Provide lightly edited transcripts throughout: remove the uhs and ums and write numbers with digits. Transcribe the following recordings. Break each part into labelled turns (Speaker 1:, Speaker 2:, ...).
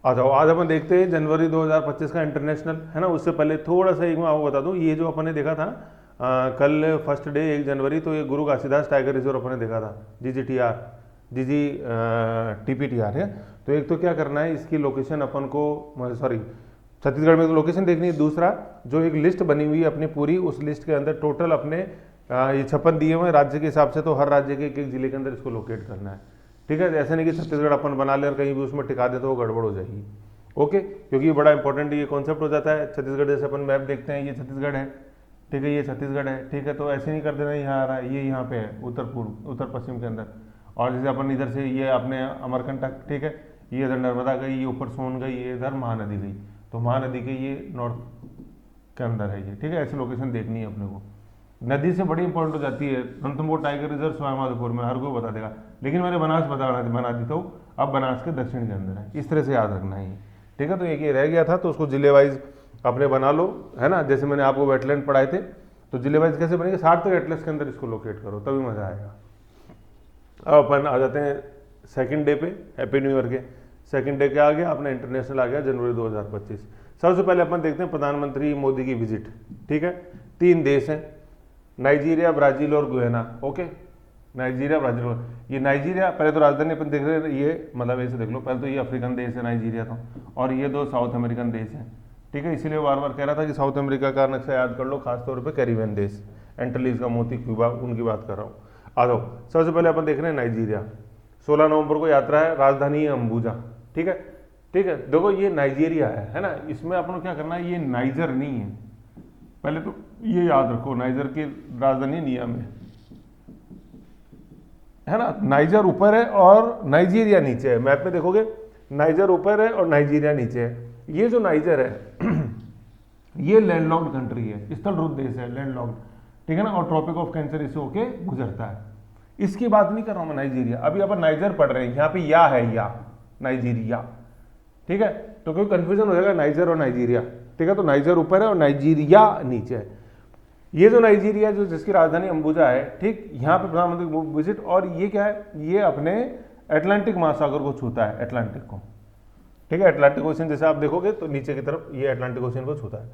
Speaker 1: आ जाओ, आज अपन देखते हैं जनवरी 2025 का इंटरनेशनल, है ना। उससे पहले थोड़ा सा एक मैं आपको बता दूं, ये जो अपन ने देखा था कल फर्स्ट डे 1 जनवरी, तो ये गुरु घासीदास टाइगर रिजर्व अपन ने देखा था, GGTR, TPTR है। तो एक तो क्या करना है, इसकी लोकेशन अपन को, सॉरी छत्तीसगढ़ में तो लोकेशन देखनी है। दूसरा जो एक लिस्ट बनी हुई है अपनी पूरी, उस लिस्ट के अंदर टोटल अपने ये 56 दिए हुए हैं राज्य के हिसाब से, तो हर राज्य के एक एक जिले के अंदर इसको लोकेट करना है। ठीक है, ऐसा नहीं कि छत्तीसगढ़ अपन बना ले और कहीं भी उसमें टिका दे तो वो गड़बड़ हो जाएगी। ओके, क्योंकि ये बड़ा इंपॉर्टेंट ये कॉन्सेप्ट हो जाता है। छत्तीसगढ़ जैसे अपन मैप देखते हैं, ये छत्तीसगढ़ है, ठीक है, ये छत्तीसगढ़ है, ठीक है, तो ऐसे नहीं कर देना यहाँ आ रहा है, ये यहाँ पे है उत्तर पूर्व उत्तर पश्चिम के अंदर, और जैसे अपन इधर से ये अपने अमरकंटक, ठीक है, ये इधर नर्मदा गई, ये ऊपर सोन गई, ये इधर महानदी गई, तो महानदी के ये नॉर्थ के अंदर है ये, ठीक है। ऐसी लोकेशन देखनी है अपने को। नदी से बड़ी इंपॉर्टेंट हो जाती है। रणथंभौर टाइगर रिजर्व सवाईमाधोपुर में, हर कोई बता देगा, लेकिन मैंने बनास बना दी, तो अब बनास के दक्षिण के अंदर है, इस तरह से याद रखना है ये, ठीक है। तो एक ये रह गया था, तो उसको जिले वाइज अपने बना लो, है ना। जैसे मैंने आपको वेटलैंड पढ़ाए थे, तो जिले वाइज कैसे बनेंगे, 60 तक एटलस के अंदर इसको लोकेट करो, तभी मजा आएगा। अब अपन आ जाते हैं सेकंड डे पे, हैप्पी न्यू ईयर के सेकंड डे क्या आ गया अपना, इंटरनेशनल आ गया जनवरी 2025। सबसे पहले अपन देखते हैं प्रधानमंत्री मोदी की विजिट, ठीक है। 3 देश हैं, नाइजीरिया, ब्राजील और गुयाना। ओके, नाइजीरिया, ब्राजील, ये नाइजीरिया पहले तो राजधानी अपन देख रहे हैं, ये मतलब ऐसे देख लो, पहले तो ये अफ्रीकन देश है नाइजीरिया, तो और ये 2 साउथ अमेरिकन देश हैं, ठीक है। इसीलिए बार बार कह रहा था कि साउथ अमेरिका का नक्शा याद कर लो, खासतौर पर कैरिबियन देश, एंटलीज का मोती, क्यूबा, उनकी बात कर रहा हूँ। आ जाओ, सबसे पहले अपन देख रहे हैं नाइजीरिया। 16 नवंबर को यात्रा है, राजधानी है अम्बुजा, ठीक है, ठीक है। देखो ये नाइजीरिया है ना, इसमें अपन को क्या करना है, ये नाइजर नहीं है, पहले तो ये याद रखो, नाइजर की राजधानी नियामे है ना। नाइजर ऊपर है और नाइजीरिया नीचे है, मैप में देखोगे नाइजर ऊपर है और नाइजीरिया नीचे है। ये जो नाइजर है ये लैंडलॉक्ड कंट्री है, स्थल रूप देश है, लैंडलॉक्ड, ठीक है ना, और ट्रॉपिक ऑफ कैंसर इसे होके गुजरता है। इसकी बात नहीं कर रहा हूं मैं नाइजीरिया, अभी अपन नाइजर पढ़ रहे हैं, यहाँ पे या है, या नाइजीरिया, ठीक है। तो कोई कंफ्यूजन हो जाएगा नाइजर और नाइजीरिया, ठीक है। तो नाइजर ऊपर है और नाइजीरिया नीचे है। ये जो नाइजीरिया जो जिसकी राजधानी अंबुजा है, ठीक, यहाँ पे प्रधानमंत्री विजिट, और ये क्या है, ये अपने अटलांटिक महासागर को छूता है, अटलांटिक को, ठीक है। अटलांटिक ओशन जैसे आप देखोगे तो नीचे की तरफ ये अटलांटिक ओशन को छूता है,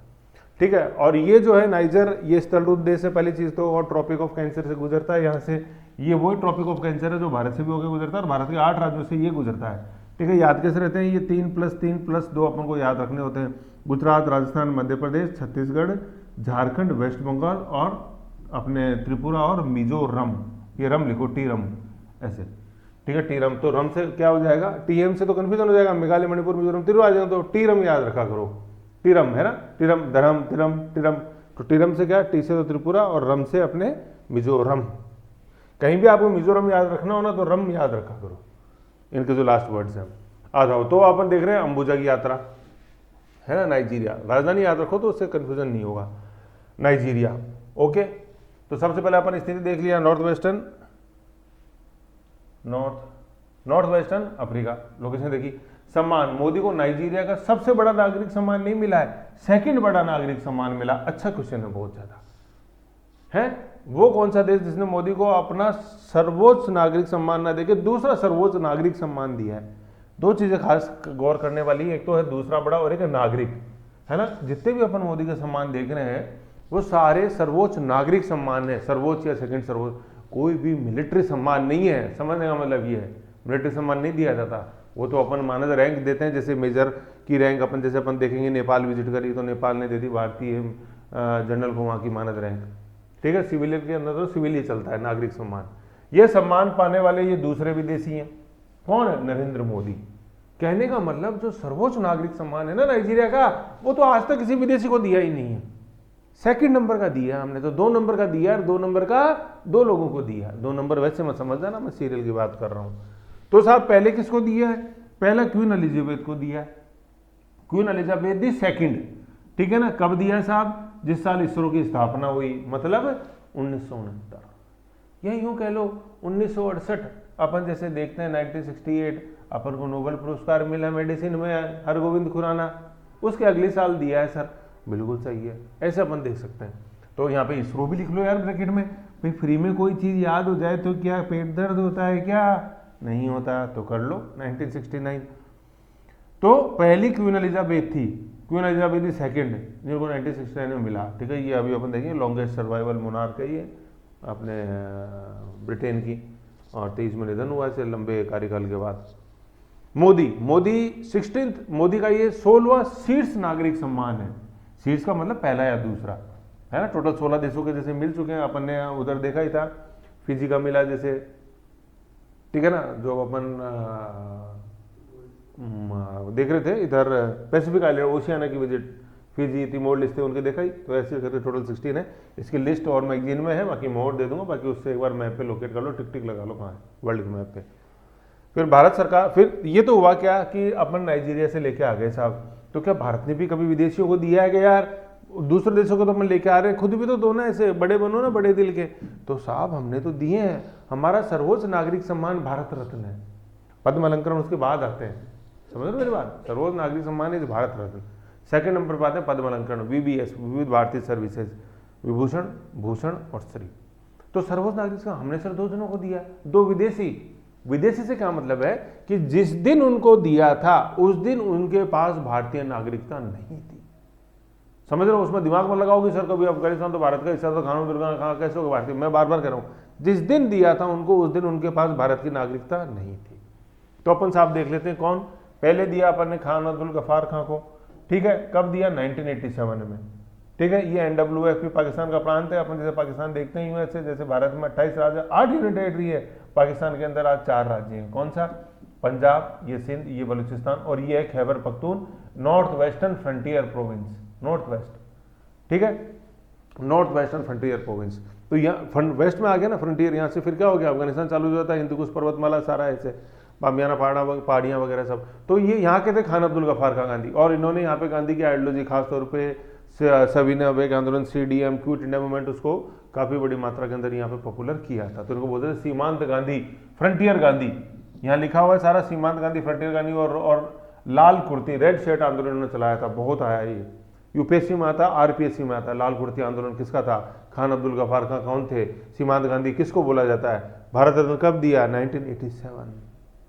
Speaker 1: ठीक है। और ये जो है नाइजर, ये स्थल रूप देश है पहली चीज तो, और ट्रॉपिक ऑफ कैंसर से गुजरता है यहाँ से। ये वही ट्रॉपिक ऑफ कैंसर है जो भारत से भी होकर गुजरता है और भारत के 8 राज्यों से ये गुजरता है, ठीक है। याद कैसे रहते हैं, ये 3+3+2 अपन को याद रखने होते हैं। गुजरात, राजस्थान, मध्य प्रदेश, छत्तीसगढ़, झारखंड, वेस्ट बंगाल और अपने त्रिपुरा और मिजोरम, ये रम लिखो, टी रम ऐसे, ठीक है, टी रम। तो रम से क्या हो जाएगा, TM से तो कंफ्यूजन हो जाएगा, मेघालय, मणिपुर, मिजोरम, त्रिपुरा आ जाएगा, तो टी रम याद रखा करो, टी रम है ना, टीरम, धरम, तिरम, टीरम। तो टीरम से क्या, टी से तो त्रिपुरा और रम से अपने मिजोरम। कहीं भी आपको मिजोरम याद रखना हो ना तो रम याद रखा करो, इनके जो लास्ट वर्ड्स हैं। आ जाओ, तो अपन देख रहे हैं अंबुजा की यात्रा, है ना, नाइजीरिया, राजधानी याद रखो तो उससे कंफ्यूजन नहीं होगा, नाइजीरिया। ओके, तो सबसे पहले अपन स्थिति देख लिया, नॉर्थ वेस्टर्न अफ्रीका, लोकेशन देखी। सम्मान, मोदी को नाइजीरिया का सबसे बड़ा नागरिक सम्मान नहीं मिला है, सेकंड बड़ा नागरिक सम्मान मिला। अच्छा क्वेश्चन है, बहुत ज्यादा है। वो कौन सा देश जिसने मोदी को अपना सर्वोच्च नागरिक सम्मान ना देके दूसरा सर्वोच्च नागरिक सम्मान दिया है? 2 चीजें खास गौर करने वाली, एक तो है दूसरा बड़ा और एक है नागरिक, है ना। जितने भी अपन मोदी का सम्मान देख रहे हैं वो सारे सर्वोच्च नागरिक सम्मान है, सर्वोच्च या सेकंड सर्वोच्च, कोई भी मिलिट्री सम्मान नहीं है। समझने का मतलब ये है, मिलिट्री सम्मान नहीं दिया जाता, वो तो अपन मानद रैंक देते हैं। जैसे मेजर की रैंक अपन, जैसे अपन देखेंगे नेपाल विजिट करी तो नेपाल ने दे दी भारतीय जनरल को वहाँ की मानद रैंक, ठीक है। सिविलियन के अंदर तो सिविल ही चलता है, नागरिक सम्मान। ये सम्मान पाने वाले ये दूसरे विदेशी हैं, कौन है? नरेंद्र मोदी। कहने का मतलब जो सर्वोच्च नागरिक सम्मान है ना नाइजीरिया का, वो तो आज तक किसी विदेशी को दिया ही नहीं है, सेकंड नंबर का दिया हमने तो, 2 नंबर का दिया और 2 नंबर का 2 लोगों को दिया। 2 नंबर वैसे मत समझना ना, मैं सीरियल की बात कर रहा हूं। तो साहब पहले किसको दिया है? पहला क्वीन एलिजाबेथ को दिया है, क्वीन एलिजाबेथ दी सेकंड, ठीक है ना। कब दिया है साहब? जिस साल इसरो की स्थापना हुई, मतलब 1969, या यूं कह लो 1968। अपन जैसे देखते हैं 1968 अपन को नोबेल पुरस्कार मिला मेडिसिन में, हरगोविंद खुराना, उसके अगले साल दिया है सर, बिल्कुल सही है, ऐसे अपन देख सकते हैं। तो यहाँ पे इसरो भी लिख लो यार ब्रैकेट में, भाई फ्री में कोई चीज याद हो जाए तो क्या पेट दर्द होता है क्या? नहीं होता, तो कर लो 1969। तो पहली क्वीन एलिजाबेथ थी, क्वीन एलिजाबेथ दी सेकंड, जिनको 1969 में मिला, ठीक है। ये अभी अपन देखेंगे लॉन्गेस्ट सर्वाइवल मोनार्क है ये अपने ब्रिटेन की, और 23 में निधन हुआ इसे लंबे कार्यकाल के बाद। मोदी 16th, मोदी का ये 16वां शीर्ष नागरिक सम्मान है। शीर्ष का मतलब पहला या दूसरा, है ना। टोटल 16 देशों के जैसे मिल चुके हैं, अपन ने उधर देखा ही था, फिजी का मिला जैसे, ठीक है ना, जो अपन देख रहे थे इधर पैसिफिक आइलैंड ओशियाना की विजिट, फिजी तिमोर लिस्ट उनके देखा ही। तो ऐसे करके टोटल 16 है। इसकी लिस्ट और मैगजीन में है, बाकी मैं और दे दूंगा, बाकी उससे एक बार मैप पे लोकेट कर लो, टिक टिक लगा लो कहाँ है वर्ल्ड के मैप पे। फिर भारत सरकार, फिर ये तो हुआ क्या कि अपन नाइजीरिया से लेके आ गए साहब। तो क्या भारत ने भी कभी विदेशियों को दिया है कि यार दूसरे देशों को तो अपन लेके आ रहे हैं, खुद भी तो दो ना, ऐसे बड़े बनो ना, बड़े दिल के। तो साहब हमने तो दिए हैं। हमारा सर्वोच्च नागरिक सम्मान भारत रत्न है, पद्म अलंकरण उसके बाद आते हैं, समझ रहे मेरी बात। सर्वोच्च नागरिक सम्मान is Bharat Ratna, second number पर आते हैं पद्म अलंकरण, VBS विविध भारतीय सर्विसेज, विभूषण, भूषण और श्री। तो सर्वोच्च नागरिक सम्मान हमने सर 2 जनों को दिया, 2 विदेशी से क्या मतलब है कि जिस दिन उनको दिया था उस दिन उनके पास भारतीय नागरिकता नहीं थी, समझ रहे हो। उसमें दिमाग में लगाओ कि सर कभी अफगानिस्तान तो भारत का हिस्सा, तो खाना दुर्गा कहाँ कैसे होगा भारतीय। मैं बार बार कह रहा हूँ, जिस दिन दिया था उनको उस दिन उनके पास भारत की नागरिकता नहीं थी। तो अपन साहब देख लेते हैं कौन पहले दिया। अपन ने खान अब्दुल गफ्फार खां को, ठीक है। कब दिया? 1987 में, ठीक है। ये NWF पाकिस्तान का प्रांत है। अपन जैसे पाकिस्तान देखते हैं वैसे, जैसे भारत में 28 राज्य 8 यूनियन टेरिटरी है, पाकिस्तान के अंदर आज 4 राज्य हैं। कौन सा? पंजाब, ये सिंध, ये बलूचिस्तान, और ये है Khyber Pakhtun north western frontier province, north west, ठीक है, नॉर्थ वेस्टर्न फ्रंटियर प्रोविंस। तो यहाँ वेस्ट में आ गया ना फ्रंटियर, यहाँ से फिर क्या हो गया, अफगानिस्तान चालू हो जाता है, हिंदुकुश पर्वतमाला सारा ऐसे बामियाना पहाड़ियाँ वगैरह सब। तो ये यहाँ के थे खान अब्दुल गफ्फार खां गांधी, और इन्होंने यहाँ पे गांधी की आइडियोलॉजी खासतौर पे सविनय अवज्ञा आंदोलन, CDM, क्विट इंडिया मूवमेंट, उसको काफ़ी बड़ी मात्रा के अंदर यहाँ पे पॉपुलर किया था। तो इनको बोलते थे सीमांत गांधी, फ्रंटियर गांधी। यहाँ लिखा हुआ है सारा सीमांत गांधी, फ्रंटियर गांधी। और लाल कुर्ती, रेड शर्ट आंदोलन उन्होंने चलाया था, बहुत आया ये। UPSC में आता, RPSC में आता। लाल कुर्ती आंदोलन किसका था? खान अब्दुल गफ्फार खां कौन थे? सीमांत गांधी किसको बोला जाता है? भारत रत्न कब दिया? 1987,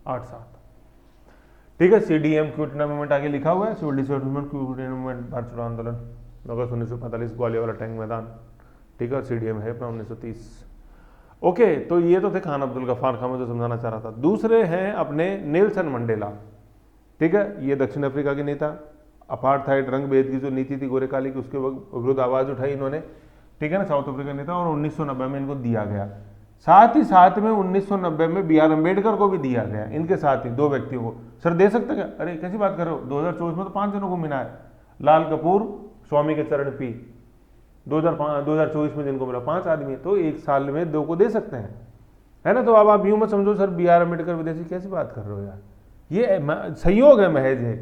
Speaker 1: 8-7, ठीक है। CDM, क्विट इंडिया मूवमेंट आगे लिखा हुआ है, civil disobedience quit India movement, Bharat छोड़ो आंदोलन, अगस्त 1945, ग्वालियर वाला टैंक मैदान, ठीक है। CDM है अपना 1930। ओके, तो ये तो थे खान अब्दुल गफ्फार खां, में जो समझाना चाह रहा था। दूसरे हैं अपने नेल्सन मंडेला, ठीक है। ये दक्षिण अफ्रीका के नेता, अपार्थाइड रंग भेद की जो नीति थी गोरे काली की, उसके विरुद्ध आवाज उठाई इन्होंने, ठीक है ना, साउथ अफ्रीका नेता। और 1990 में इनको दिया गया। साथ ही साथ में 1990 में BR अम्बेडकर को भी दिया गया, इनके साथ ही 2 व्यक्तियों को। सर दे सकते क्या? अरे कैसी बात कर रहे हो, 2024 में तो 5 जनों को मिला है। लाल कपूर, स्वामी के चरण P, 2024 में जिनको मिला 5 आदमी, तो 1 साल में 2 को दे सकते हैं, है ना। तो अब आप यूं मत समझो सर BR अम्बेडकर विदेशी, कैसी बात कर रहे हो यार, ये संयोग है महज है,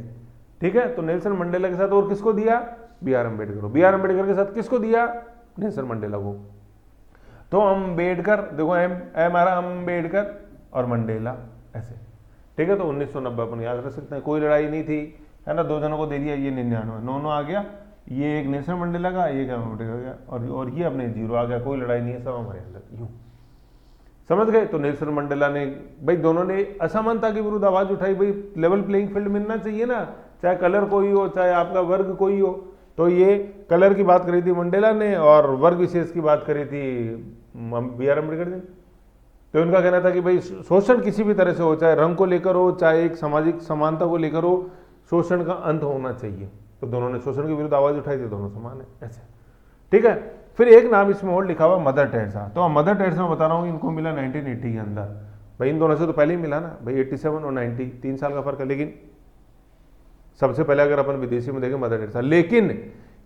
Speaker 1: ठीक है। तो नेल्सन मंडेला के साथ और किसको दिया? BR अम्बेडकर को। BR अम्बेडकर के साथ किसको दिया? नेल्सन मंडेला को। तो अम्बेडकर देखो, एम आ रहा, अम्बेडकर और मंडेला ऐसे, ठीक है। तो 1990 अपन याद रख सकते हैं। कोई लड़ाई नहीं थी, है ना। 2 जनों को दे दिया, ये 99, 9 आ गया। ये एक नेल्सन मंडेला का, ये क्या अम्बेडकर का, और ये अपने 0 आ गया। कोई लड़ाई नहीं है, सब हमारे अंदर, यूं समझ गए। तो नेल्सन मंडेला ने, भाई दोनों ने असमानता के विरुद्ध आवाज उठाई। भाई लेवल प्लेइंग फील्ड मिलना चाहिए ना, चाहे कलर कोई हो, चाहे आपका वर्ग कोई हो। तो ये कलर की बात करी थी मंडेला ने, और वर्ग विशेष की बात करी थी BR अम्बेडकर ने। तो उनका कहना था कि भाई शोषण किसी भी तरह से हो, चाहे रंग को लेकर हो, चाहे एक सामाजिक समानता को लेकर हो, शोषण का अंत होना चाहिए। तो दोनों ने शोषण के विरुद्ध आवाज उठाई थी, दोनों समान है ऐसे, ठीक है। फिर एक नाम इसमें और लिखा हुआ मदर टेरेसा। तो मदर टेरेसा में बता रहा हूँ, इनको मिला 1980 के अंदर। भाई इन दोनों से तो पहले ही मिला ना भाई, 87 और 90, 3 साल का फर्क है। लेकिन सबसे पहले अगर अपन विदेशी में देखें मदर टेरेसा, लेकिन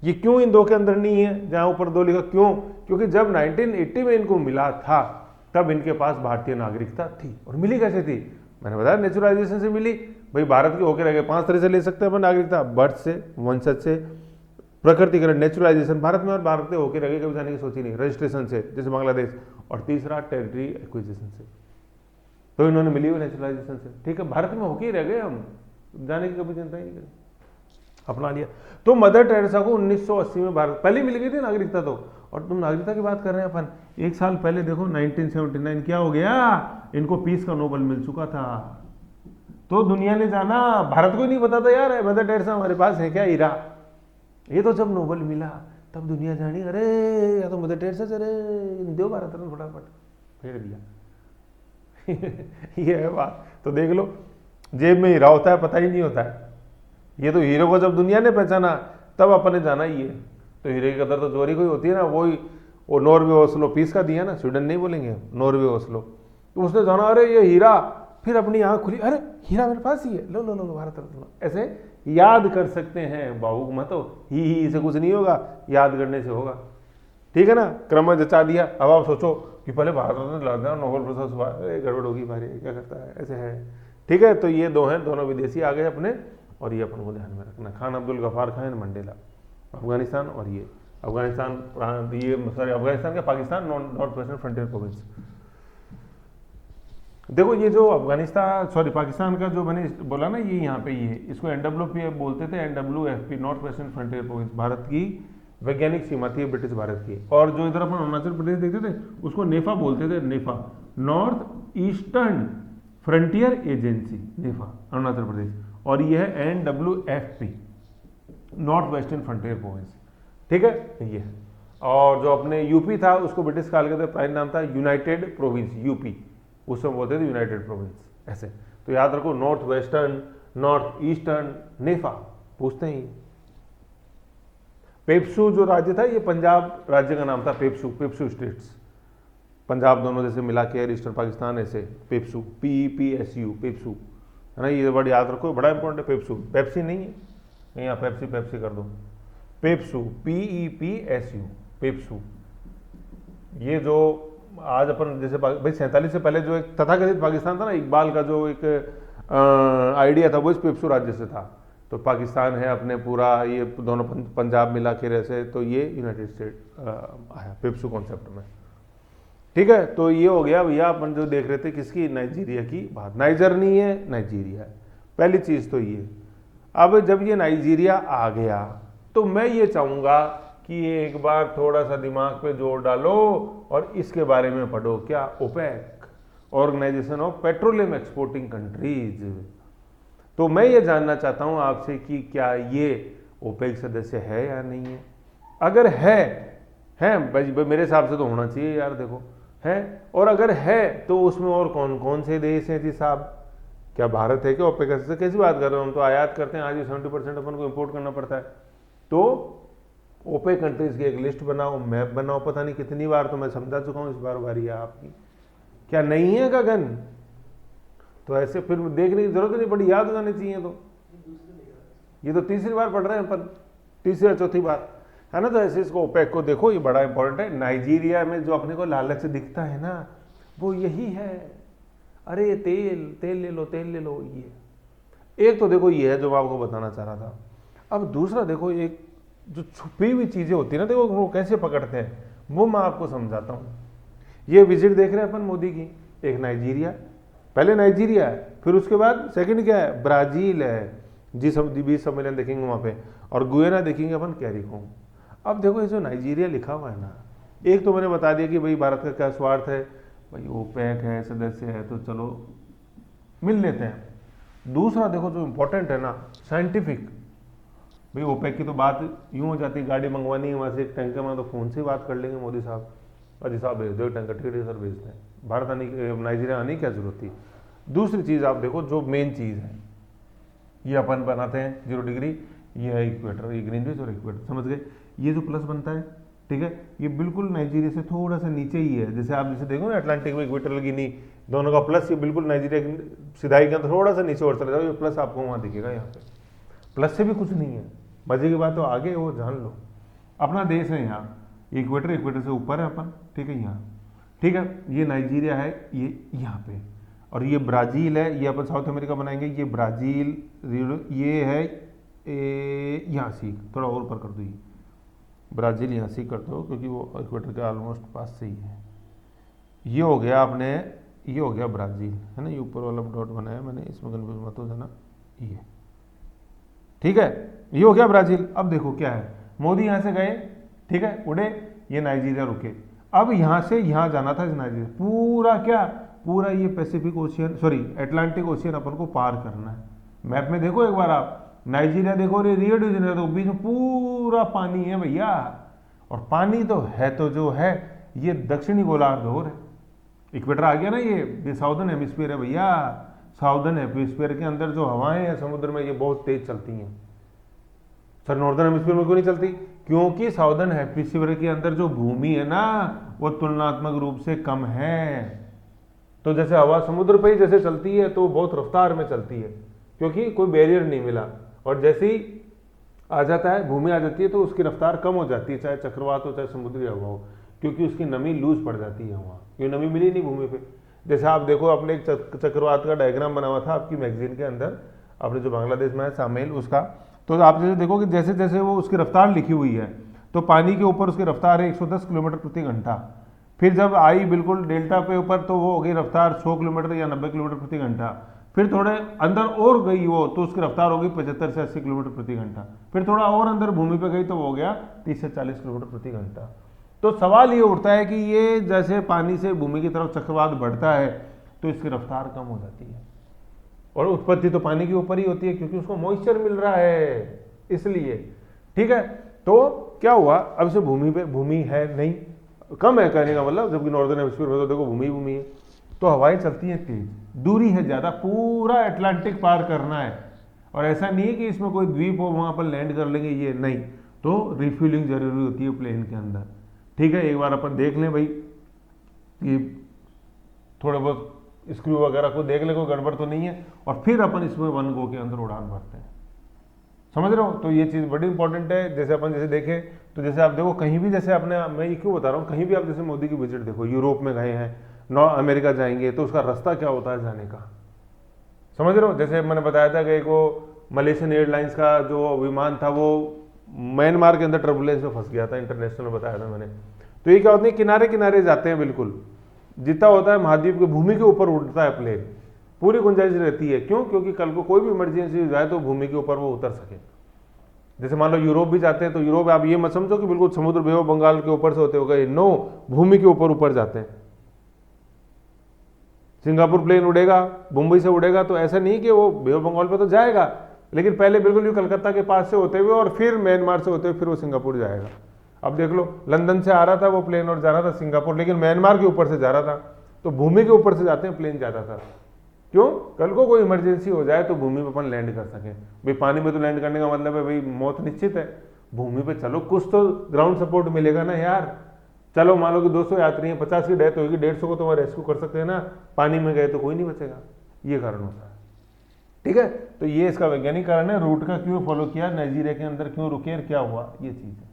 Speaker 1: ये क्यों इन 2 के अंदर नहीं है, जहां ऊपर 2 लिखा, क्यों? क्योंकि जब 1980 में इनको मिला था तब इनके पास भारतीय नागरिकता थी। और मिली कैसे थी? मैंने बताया नेचुरलाइजेशन से मिली। भाई भारत के होकर रह गए, 5 तरह से ले सकते हैं अपन नागरिकता, बर्थ से, वंशज से, प्रकृतिकरण नेचुरलाइजेशन, भारत में और भारत के होकर रह गए, कभी जाने की सोची नहीं, रजिस्ट्रेशन से जैसे बांग्लादेश, और तीसरा टेरिटरी एक्विजिशन से। तो इन्होंने मिली हुई नेचुरलाइजेशन से, ठीक है। भारत में होके ही रह गए हम, जाने की कभी चिंता ही नहीं करी, अपना लिया। तो मदर टेरेसा को 1980 में भारत पहले मिल गई थी नागरिकता। तो और तुम नागरिकता की बात कर रहे हैं अपन, 1 साल पहले देखो 1979 क्या हो गया, इनको पीस का नोबेल मिल चुका था। तो दुनिया ने जाना, भारत को ही नहीं पता था यार मदर टेरेसा हमारे पास है क्या हीरा। ये तो जब नोबल मिला तब दुनिया जानी, अरे या तो मदर टेरेसा से, अरे दो भारत रत्न फटाफट फेर दिया। ये है बात। तो देख लो, जेब में हीरा होता है पता ही नहीं होता है। ये तो हीरो को जब दुनिया ने पहचाना तब अपन ने जाना ही है। तो हीरे की कदर तो चोरी कोई होती है ना, वही वो नॉर्वे ओस्लो पीस का दिया ना, स्वीडन नहीं बोलेंगे, नॉर्वे ओस्लो। तो उसने जाना, अरे ये हीरा, फिर अपनी आंख खुली, अरे हीरा मेरे पास ही है, लो लो लो भारत रत्न। ऐसे याद कर सकते हैं, भावुक मत हो, ही से कुछ नहीं होगा, याद करने से होगा। ठीक है ना, क्रम जचा दिया। अब आप सोचो कि पहले भारत रत्न ला देना, नोबेल प्राइज हुआ, गड़बड़ होगी भारी, क्या करता है, ऐसे है। ठीक है, तो ये दो हैं, दोनों विदेशी आ गए अपने, और ये अपन को ध्यान में रखना, खान अब्दुल गफार खान मंडेला, अफगानिस्तान। और ये अफगानिस्तान, ये सॉरी अफगानिस्तान का Pakistan north western frontier province. देखो ये जो अफगानिस्तान सॉरी पाकिस्तान का जो मैंने बोला ना, ये यहाँ पे ये इसको NWP बोलते थे, NWFP north western frontier province, Bharat की वैज्ञानिक सीमा थी ब्रिटिश भारत की। और जो इधर अपन अरुणाचल प्रदेश देखते थे उसको नेफा बोलते थे, नेफा नॉर्थ ईस्टर्न फ्रंटियर एजेंसी, नेफा अरुणाचल प्रदेश। और ये है NWFP north western frontier province. ठीक है, ये और जो अपने यूपी था उसको ब्रिटिश काल के प्राइम नाम था यूनाइटेड प्रोविंस, यूपी उस समय बोलते थे यूनाइटेड प्रोविंस ऐसे। तो याद रखो, नॉर्थ वेस्टर्न, नॉर्थ ईस्टर्न, नेफा पूछते हैं। पेप्सू जो राज्य था, ये पंजाब राज्य का नाम था, पेप्सू, पेप्सू स्टेट्स, पंजाब दोनों जैसे मिला के ईस्टर्न पाकिस्तान ऐसे, पेप्सू, PEPSU, पेप्सू है ना, ये वर्ड याद रखो, बड़ा इंपॉर्टेंट है। पेप्सू, पेप्सी नहीं है, नहीं यहाँ पेप्सी पेप्सी कर दो, पेप्सू, PEPSU, पेप्सू। ये जो आज अपन जैसे भाई 47 से पहले जो एक तथाकथित पाकिस्तान था ना, इकबाल का जो एक आइडिया था वो इस पेप्सू राज्य से था। तो पाकिस्तान है अपने पूरा, ये दोनों पंजाब मिला के रहसे, तो ये यूनाइटेड स्टेट आया पेप्सू कॉन्सेप्ट में। ठीक है, तो ये हो गया भैया अपन जो देख रहे थे किसकी, नाइजीरिया की बात। नाइजर नहीं है, नाइजीरिया है, पहली चीज तो ये। अब जब ये नाइजीरिया आ गया तो मैं ये चाहूंगा कि एक बार थोड़ा सा दिमाग पे जोर डालो और इसके बारे में पढ़ो, क्या, OPEC, organisation of petroleum exporting countries. तो मैं ये जानना चाहता हूं आपसे कि क्या ये ओपेक सदस्य है या नहीं है। अगर है मेरे हिसाब से तो होना चाहिए यार, देखो है, और अगर है तो उसमें और कौन कौन से देश हैं जी साहब, क्या भारत है क्या ओपेक सदस्य? कैसी बात कर रहे हो, हम तो आयात करते हैं, आज ही 70% अपन को इम्पोर्ट करना पड़ता है। तो ओपेक कंट्रीज की एक लिस्ट बनाओ, मैप बनाओ, पता नहीं कितनी बार तो मैं समझा चुका हूं, इस बार बारी है आपकी। क्या नहीं है गगन? तो ऐसे फिर देखने की जरूरत नहीं पड़ी, याद हो जाने चाहिए। तो ये तो तीसरी बार पढ़ रहे हैं अपन, तीसरी या चौथी बार है ना। तो ऐसे इसको ओपेक को देखो, ये बड़ा इंपॉर्टेंट है। नाइजीरिया में जो अपने को लालच दिखता है ना, वो यही है, अरे तेल ले लो, तेल ले लो। ये एक तो देखो ये है जो मैं आपको बताना चाह रहा था। अब दूसरा देखो, एक जो छुपी हुई चीजें होती है ना, देखो वो कैसे पकड़ते हैं, वो मैं आपको समझाता हूँ। ये विजिट देख रहे हैं अपन मोदी की, एक नाइजीरिया, पहले नाइजीरिया है, फिर उसके बाद सेकंड क्या है, ब्राजील है, G20 सम्मेलन देखेंगे वहां पे, और गुयना देखेंगे अपन, कैरिकोम। अब देखो ये जो नाइजीरिया लिखा हुआ है ना, एक तो मैंने बता दिया कि भाई भारत का क्या स्वार्थ है, भाई ओपेक है, सदस्य है, तो चलो मिल लेते हैं। दूसरा देखो जो इंपॉर्टेंट है ना, साइंटिफिक, भाई ओपेक की तो बात यूं हो जाती है, गाड़ी मंगवानी है वहां से एक टैंकर में, तो फोन से बात कर लेंगे मोदी साहब, अजी साहब भेज दो टैंकर, ठीक है सर भेजते हैं, भारत आने नाइजीरिया आने की क्या जरूरत थी। दूसरी चीज आप देखो, जो मेन चीज है, ये अपन बनाते हैं 0 डिग्री, ये है इक्वेटर, ये ग्रीनविच और इक्वेटर, समझ गए। ये जो प्लस बनता है, ठीक है, ये बिल्कुल नाइजीरिया से थोड़ा सा नीचे ही है। जैसे आप जैसे देखो ना अटलांटिक में इक्वेटर लगी नहीं, दोनों का प्लस, ये बिल्कुल नाइजीरिया की सिधाई के अंदर थोड़ा सा नीचे और चले जाओ, ये प्लस आपको वहां दिखेगा। यहाँ पे प्लस से भी कुछ नहीं है, मजे की बात तो आगे वो जान लो। अपना देश है यहाँ, इक्वेटर, इक्वेटर से ऊपर है अपन, ठीक है यहाँ, ठीक है। ये नाइजीरिया है, ये यहाँ पे, और ये ब्राजील है, ये अपन साउथ अमेरिका बनाएंगे, ये ब्राजील, ये है यहाँ सीख, थोड़ा और ऊपर कर दो, ये ब्राजील यहाँ सीख कर दो, क्योंकि वो इक्वेटर के ऑलमोस्ट पास से ही है। ये हो गया अपने, ये हो गया ब्राजील, है ना, ये ऊपर वाला डॉट बनाया मैंने, इसमें कन्फ्यूज मत हो जाना, ये ठीक है, ये हो गया ब्राजील। अब देखो क्या है, मोदी यहाँ से गए, ठीक है, उड़े, ये नाइजीरिया रुके। अब यहाँ से यहाँ जाना था, इस नाइजीरिया पूरा क्या, पूरा ये Pacific Ocean sorry Atlantic Ocean अपन को पार करना है। मैप में देखो एक बार आप, नाइजीरिया देखो, रियो डी जेनेरो देखो, बीच में पूरा पानी है भैया। और पानी तो है तो जो है ये दक्षिणी गोलार्ध हो रहे, इक्वेटर आ गया ना, ये साउदर्न हेमिस्फीयर है भैया। साउदर्न हेमिस्फीयर के अंदर जो हवाएं हैं समुद्र में ये बहुत तेज चलती हैं। सर नॉर्दर्न हेमिस्फीयर में क्यों नहीं चलती? क्योंकि साउदर्न हेमिस्फीयर के अंदर जो भूमि है ना वो तुलनात्मक रूप से कम है। तो जैसे हवा समुद्र पे ही जैसे चलती है तो बहुत रफ्तार में चलती है, क्योंकि कोई बैरियर नहीं मिला। और जैसे ही आ जाता है, भूमि आ जाती है, तो उसकी रफ्तार कम हो जाती है, चाहे चक्रवात हो चाहे समुद्री हवा हो, क्योंकि उसकी नमी लूज पड़ जाती है वहाँ, क्योंकि नमी मिली नहीं भूमि पे। जैसे आप देखो, आपने एक चक्रवात का डायग्राम बना हुआ था आपकी मैगजीन के अंदर, आपने जो बांग्लादेश में है शामिल उसका, तो आप जैसे देखो कि जैसे जैसे वो उसकी रफ्तार लिखी हुई है, तो पानी के ऊपर उसकी रफ्तार है 110 किलोमीटर प्रति घंटा। फिर जब आई बिल्कुल डेल्टा पे ऊपर तो वो हो गई रफ्तार 100 किलोमीटर या 90 किलोमीटर प्रति घंटा। फिर थोड़े अंदर और गई वो, तो उसकी रफ्तार हो गई 75 से 80 किलोमीटर प्रति घंटा। फिर थोड़ा और अंदर भूमि पे गई तो वो हो गया 30 से 40 किलोमीटर प्रति घंटा। तो सवाल ये उठता है कि ये जैसे पानी से भूमि की तरफ चक्रवात बढ़ता है तो इसकी रफ्तार कम हो जाती है, और उत्पत्ति तो पानी के ऊपर ही होती है क्योंकि उसको मॉइस्चर मिल रहा है, इसलिए। ठीक है, तो क्या हुआ, अब से भूमि पे भूमि है नहीं, कम है कहने का मतलब, जबकि नॉर्दर्न हेमिस्फीयर में तो देखो भूमि है, तो हवाएं चलती हैं तेज, दूरी है ज़्यादा, पूरा अटलांटिक पार करना है। और ऐसा नहीं है कि इसमें कोई द्वीप हो वहाँ पर लैंड कर लेंगे, ये नहीं, तो रिफ्यूलिंग जरूरी होती है प्लेन के अंदर। ठीक है, एक बार अपन देख लें भाई कि थोड़े बहुत स्क्रू वगैरह को देख ले, कोई गड़बड़ तो नहीं है, और फिर अपन इसमें वन गो के अंदर उड़ान भरते हैं। समझ रहे हो? तो ये चीज़ बड़ी इंपॉर्टेंट है। जैसे अपन जैसे देखें तो जैसे आप देखो कहीं भी, जैसे अपने, मैं ये क्यों बता रहा हूँ, कहीं भी आप जैसे मोदी की विजिट देखो, यूरोप में गए हैं, नॉर्थ अमेरिका जाएंगे, तो उसका रास्ता क्या होता है जाने का, समझ रहे हो? जैसे मैंने बताया था कि को मलेशियन एयरलाइंस का जो विमान था वो म्यांमार के अंदर टर्बुलेंस में फंस गया था, इंटरनेशनल में बताया था मैंने। तो ये क्या होता है, किनारे किनारे जाते हैं, बिल्कुल जितना होता है महाद्वीप के भूमि के ऊपर उड़ता है प्लेन, पूरी गुंजाइश रहती है। क्यों? क्योंकि कल को कोई भी इमरजेंसी हो जाए तो भूमि के ऊपर वो उतर सके। जैसे मान लो यूरोप भी जाते हैं, तो यूरोप आप ये मत समझो कि बिल्कुल समुद्र बे ऑफ बंगाल के ऊपर से होते हो गए, नो, भूमि के ऊपर जाते हैं। सिंगापुर प्लेन उड़ेगा, मुंबई से उड़ेगा, तो ऐसा नहीं कि वो बे ऑफ बंगाल पे तो जाएगा, लेकिन पहले बिल्कुल ये कलकत्ता के पास से होते हुए और फिर म्यांमार से होते हुए फिर वो सिंगापुर जाएगा। अब देख लो, लंदन से आ रहा था वो प्लेन और जा रहा था सिंगापुर, लेकिन म्यांमार के ऊपर से जा रहा था। तो भूमि के ऊपर से जाते हैं प्लेन ज़्यादातर। क्यों? कल को कोई इमरजेंसी हो जाए तो भूमि पे अपन लैंड कर सकें। भाई पानी में तो लैंड करने का मतलब है भाई मौत निश्चित है, भूमि पे चलो कुछ तो ग्राउंड सपोर्ट मिलेगा ना यार। चलो मान लो कि 200 यात्री हैं, 50 की डेथ होगी, 150 को तो वहाँ रेस्क्यू कर सकते हैं ना, पानी में गए तो कोई नहीं बचेगा, ये कारण होता है। ठीक है, तो ये इसका वैज्ञानिक कारण है, रूट का क्यों फॉलो किया, नाइजीरिया के अंदर क्यों रुके और क्या हुआ, ये चीज़ है।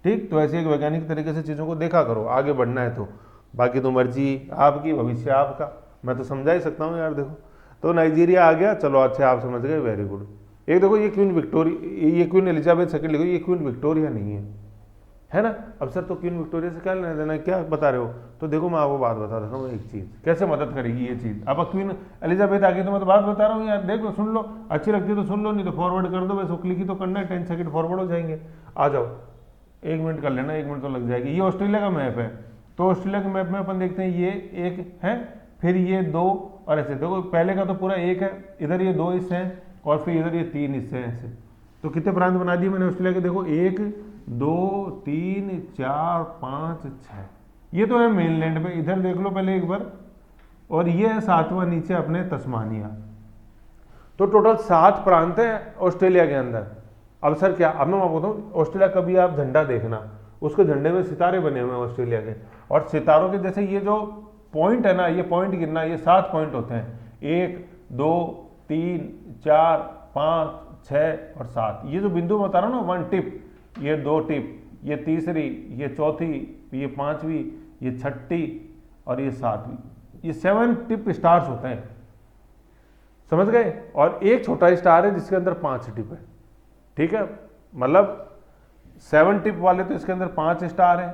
Speaker 1: ठीक, तो ऐसे एक वैज्ञानिक तरीके से चीज़ों को देखा करो, आगे बढ़ना है तो। बाकी तो मर्जी आपकी, भविष्य आपका, मैं तो समझा ही सकता हूँ यार। देखो, तो नाइजीरिया आ गया, चलो अच्छा आप समझ गए, वेरी गुड। एक देखो ये क्वीन विक्टोरिया, ये क्वीन एलिजाबेथ सेकंड लिखो, ये क्वीन विक्टोरिया नहीं है ना। अब सर तो क्वीन विक्टोरिया से क्या लेना देना, क्या बता रहे हो? तो देखो मैं आपको बात बता देता हूँ, एक चीज़ कैसे मदद करेगी ये चीज़। अब क्वीन एलिजाबेथ आ गई तो मैं तो बात बता रहा हूँ यार, देख लो, सुन लो, अच्छी लगती है तो सुन लो, नहीं तो फॉरवर्ड कर दो, बस क्लिक ही तो करना है, 10 सेकंड फॉरवर्ड हो जाएंगे। आ जाओ, 1 मिनट कर लेना, 1 मिनट तो लग जाएगी। ये ऑस्ट्रेलिया का मैप है, तो ऑस्ट्रेलिया के मैप में अपन देखते हैं ये एक है, फिर ये 2, और ऐसे देखो पहले का तो पूरा 1 है, इधर ये 2 हिस्से हैं, और फिर इधर ये 3 हिस्से हैं ऐसे। तो कितने प्रांत बना दिए मैंने ऑस्ट्रेलिया के? देखो 1 2 3 4 5 6, ये तो है मेनलैंड पे। इधर देख लो पहले एक बार, और ये है 7वां नीचे अपने तस्मानिया। तो टोटल 7 प्रांत हैं ऑस्ट्रेलिया के अंदर। अब सर क्या, अब मैं आपको बताऊँ, ऑस्ट्रेलिया कभी आप झंडा देखना, उसके झंडे में सितारे बने हुए हैं ऑस्ट्रेलिया के, और सितारों के जैसे ये जो पॉइंट है ना, ये पॉइंट गिनना, ये 7 पॉइंट होते हैं, 1 2 3 4 5 6 और 7। ये जो बिंदु बता रहा हूँ ना, 1 टिप, ये 2 टिप, ये तीसरी, ये चौथी, ये 5वीं, ये 6ठी और ये 7वीं, ये 7 टिप स्टार्स होते हैं, समझ गए। और एक छोटा स्टार है जिसके अंदर 5 टिप है। ठीक है, मतलब 7 टिप वाले तो इसके अंदर 5 स्टार हैं,